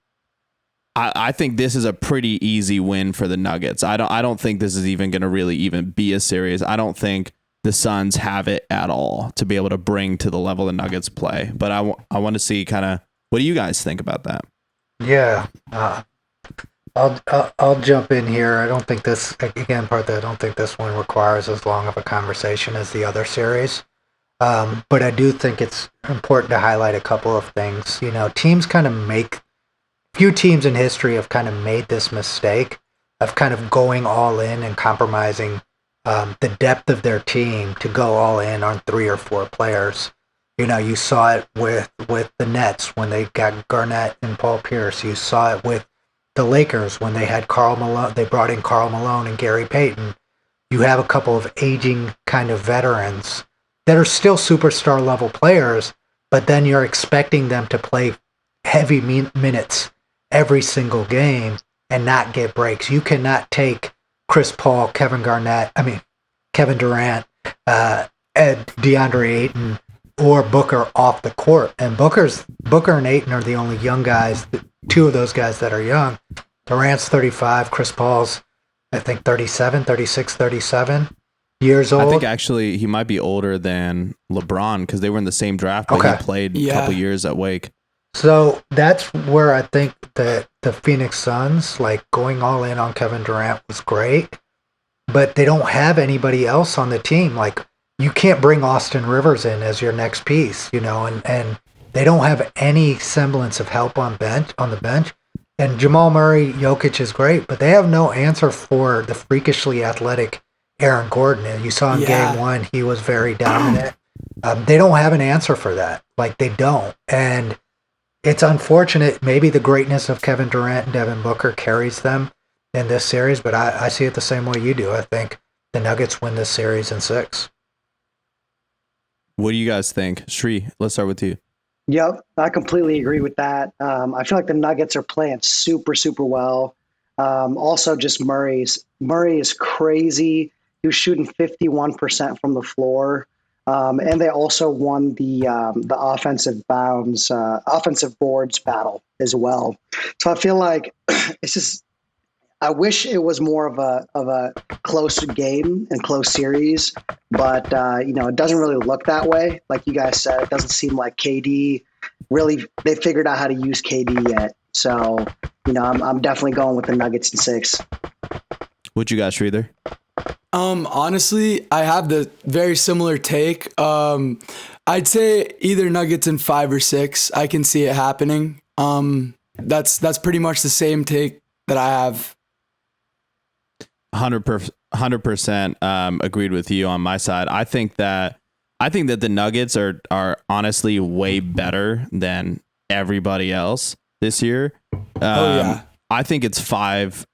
A: I think this is a pretty easy win for the Nuggets. I don't think this is even going to really even be a series. I don't think the Suns have it at all to be able to bring to the level the Nuggets play. But I want to see kind of, what do you guys think about that?
B: Yeah, I'll jump in here. I don't think this, again, I don't think this one requires as long of a conversation as the other series. But I do think it's important to highlight a couple of things. Teams kind of few teams in history have kind of made this mistake of kind of going all in and compromising the depth of their team to go all in on 3 or 4 players. You saw it with the Nets when they got Garnett and Paul Pierce. You saw it with the Lakers when they had Karl Malone. They brought in Karl Malone and Gary Payton. You have a couple of aging kind of veterans that are still superstar level players, but then you're expecting them to play heavy minutes every single game and not get breaks. You cannot take Chris Paul, Kevin Durant, and DeAndre Ayton or Booker off the court. And Booker and Ayton are the only young guys, two of those guys that are young. Durant's 35, Chris Paul's, I think, 37 years old.
A: I think actually he might be older than LeBron because they were in the same draft, but he played a couple years at Wake.
B: So that's where I think that the Phoenix Suns, going all in on Kevin Durant was great, but they don't have anybody else on the team. You can't bring Austin Rivers in as your next piece, and they don't have any semblance of help on the bench. And Jamal Murray, Jokic is great, but they have no answer for the freakishly athletic Aaron Gordon. And you saw in game one, he was very dominant. They don't have an answer for that. They don't. And it's unfortunate. Maybe the greatness of Kevin Durant and Devin Booker carries them in this series, but I see it the same way you do. I think the Nuggets win this series in 6.
A: What do you guys think? Sri, let's start with you.
C: Yep, I completely agree with that. I feel like the Nuggets are playing super, super well. Also, just Murray is crazy. He was shooting 51% from the floor. And they also won the offensive boards battle as well. So I feel like it's just, I wish it was more of a close game and close series, but it doesn't really look that way. Like you guys said, it doesn't seem like KD really, they figured out how to use KD yet. So, I'm definitely going with the Nuggets in 6.
A: What you got, Sridhar?
D: Honestly, I have the very similar take. I'd say either Nuggets in 5 or 6. I can see it happening. That's pretty much the same take that I have.
A: 100% agreed with you on my side. I think that the Nuggets are honestly way better than everybody else this year. I think it's 5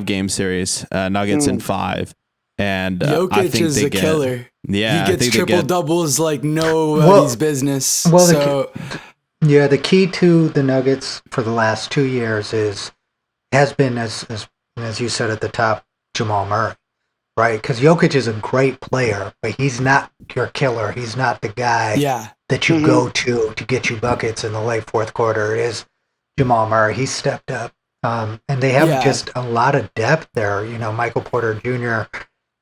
A: game series, Nuggets in 5. And
D: Jokic
A: I think
D: is a killer.
A: Yeah,
D: he gets triple doubles like nobody's business.
B: Well, the key to the Nuggets for the last 2 years has been as you said at the top, Jamal Murray. right? Because Jokic is a great player, but he's not your killer. He's not the guy
D: Yeah.
B: that you go to get you buckets in the late fourth quarter. It is Jamal Murray. He stepped up. And they have just a lot of depth there. You know, Michael Porter Jr.,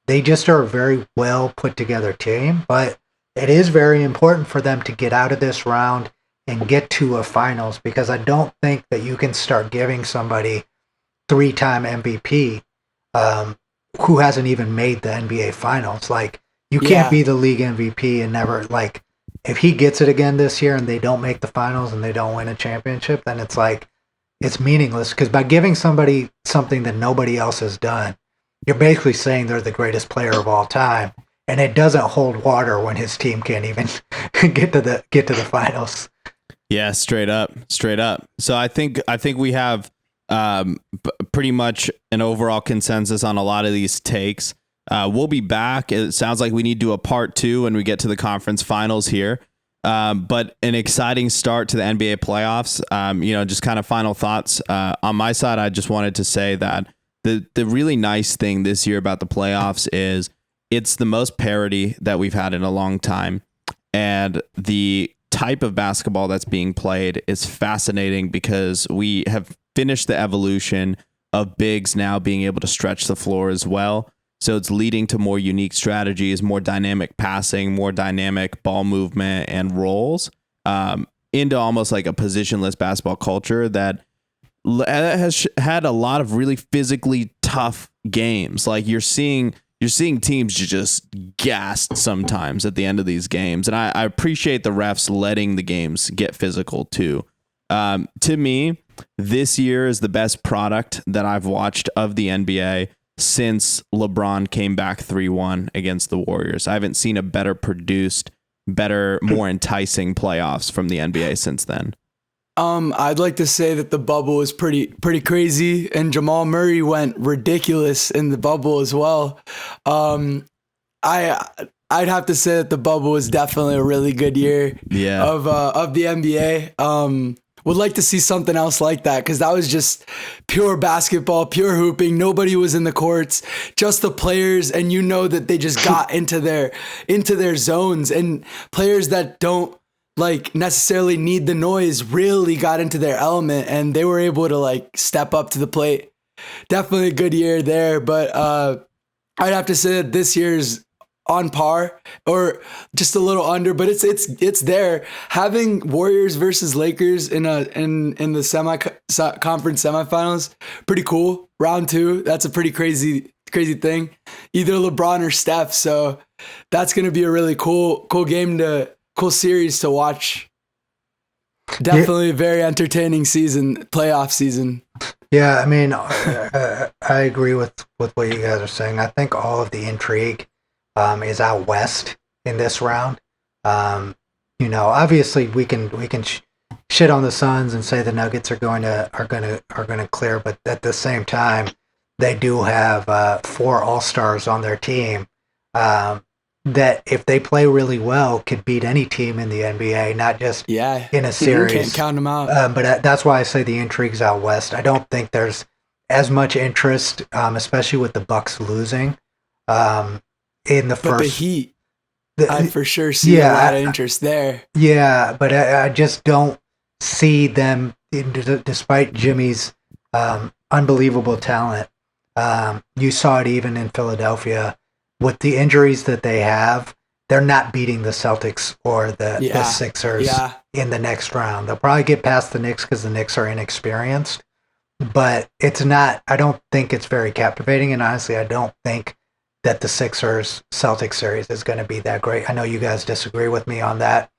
B: they just are a very well put together team, but it is very important for them to get out of this round and get to a finals, because I don't think that you can start giving somebody 3-time MVP who hasn't even made the NBA finals. Like, you can't be the league MVP and never, like, if he gets it again this year and they don't make the finals and they don't win a championship, then it's like, it's meaningless, because by giving somebody something that nobody else has done, you're basically saying they're the greatest player of all time, and it doesn't hold water when his team can't even get to the finals.
A: Yeah, straight up. So I think we have pretty much an overall consensus on a lot of these takes. We'll be back. It sounds like we need to do a part 2 when we get to the conference finals here. But an exciting start to the NBA playoffs. Just kind of final thoughts. On my side, I just wanted to say that the really nice thing this year about the playoffs is it's the most parity that we've had in a long time. And the type of basketball that's being played is fascinating, because we have finished the evolution of bigs now being able to stretch the floor as well. So it's leading to more unique strategies, more dynamic passing, more dynamic ball movement and rolls, into almost like a positionless basketball culture that has had a lot of really physically tough games. Like, you're seeing teams just gassed sometimes at the end of these games. And I appreciate the refs letting the games get physical too. To me, this year is the best product that I've watched of the NBA since LeBron came back 3-1 against the Warriors. I haven't seen a better produced, more enticing playoffs from the NBA since then.
D: I'd like to say that the bubble was pretty crazy, and Jamal Murray went ridiculous in the bubble as well. I'd have to say that the bubble was definitely a really good year of the NBA. Would like to see something else like that, because that was just pure basketball, pure hooping. Nobody was in the courts, just the players, and you know that they just got into their zones, and players that don't like necessarily need the noise really got into their element, and they were able to like step up to the plate. Definitely a good year there, but I'd have to say that this year's on par or just a little under, but it's there. Having Warriors versus Lakers in the conference semifinals, pretty cool. Round 2, that's a pretty crazy thing. Either LeBron or Steph, so that's gonna be a really cool cool series to watch. Definitely a very entertaining playoff season.
B: Yeah, I mean, I agree with what you guys are saying. I think all of the intrigue is out west in this round. Obviously we can shit on the Suns and say the Nuggets are going to clear, but at the same time, they do have 4 All-Stars on their team that, if they play really well, could beat any team in the NBA, not just in a series.
D: You can't count them out.
B: But that's why I say the intrigue's out west. I don't think there's as much interest, especially with the Bucks losing in the first.
D: But the Heat, I for sure see a lot of interest there.
B: Yeah, but I just don't see them, despite Jimmy's unbelievable talent. You saw it even in Philadelphia. With the injuries that they have, they're not beating the Celtics or the Sixers in the next round. They'll probably get past the Knicks because the Knicks are inexperienced. But it's not, I don't think it's very captivating. And honestly, I don't think that the Sixers-Celtics series is going to be that great. I know you guys disagree with me on that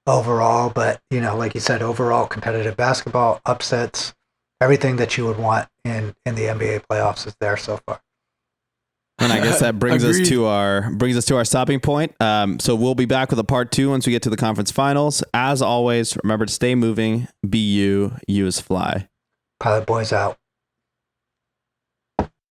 B: overall, but, like you said, overall competitive basketball, upsets, everything that you would want in the NBA playoffs is there so far.
A: And I guess that brings us to our stopping point. So we'll be back with a part 2 once we get to the conference finals. As always, remember to stay moving, be you as fly.
B: Pilot Boys out.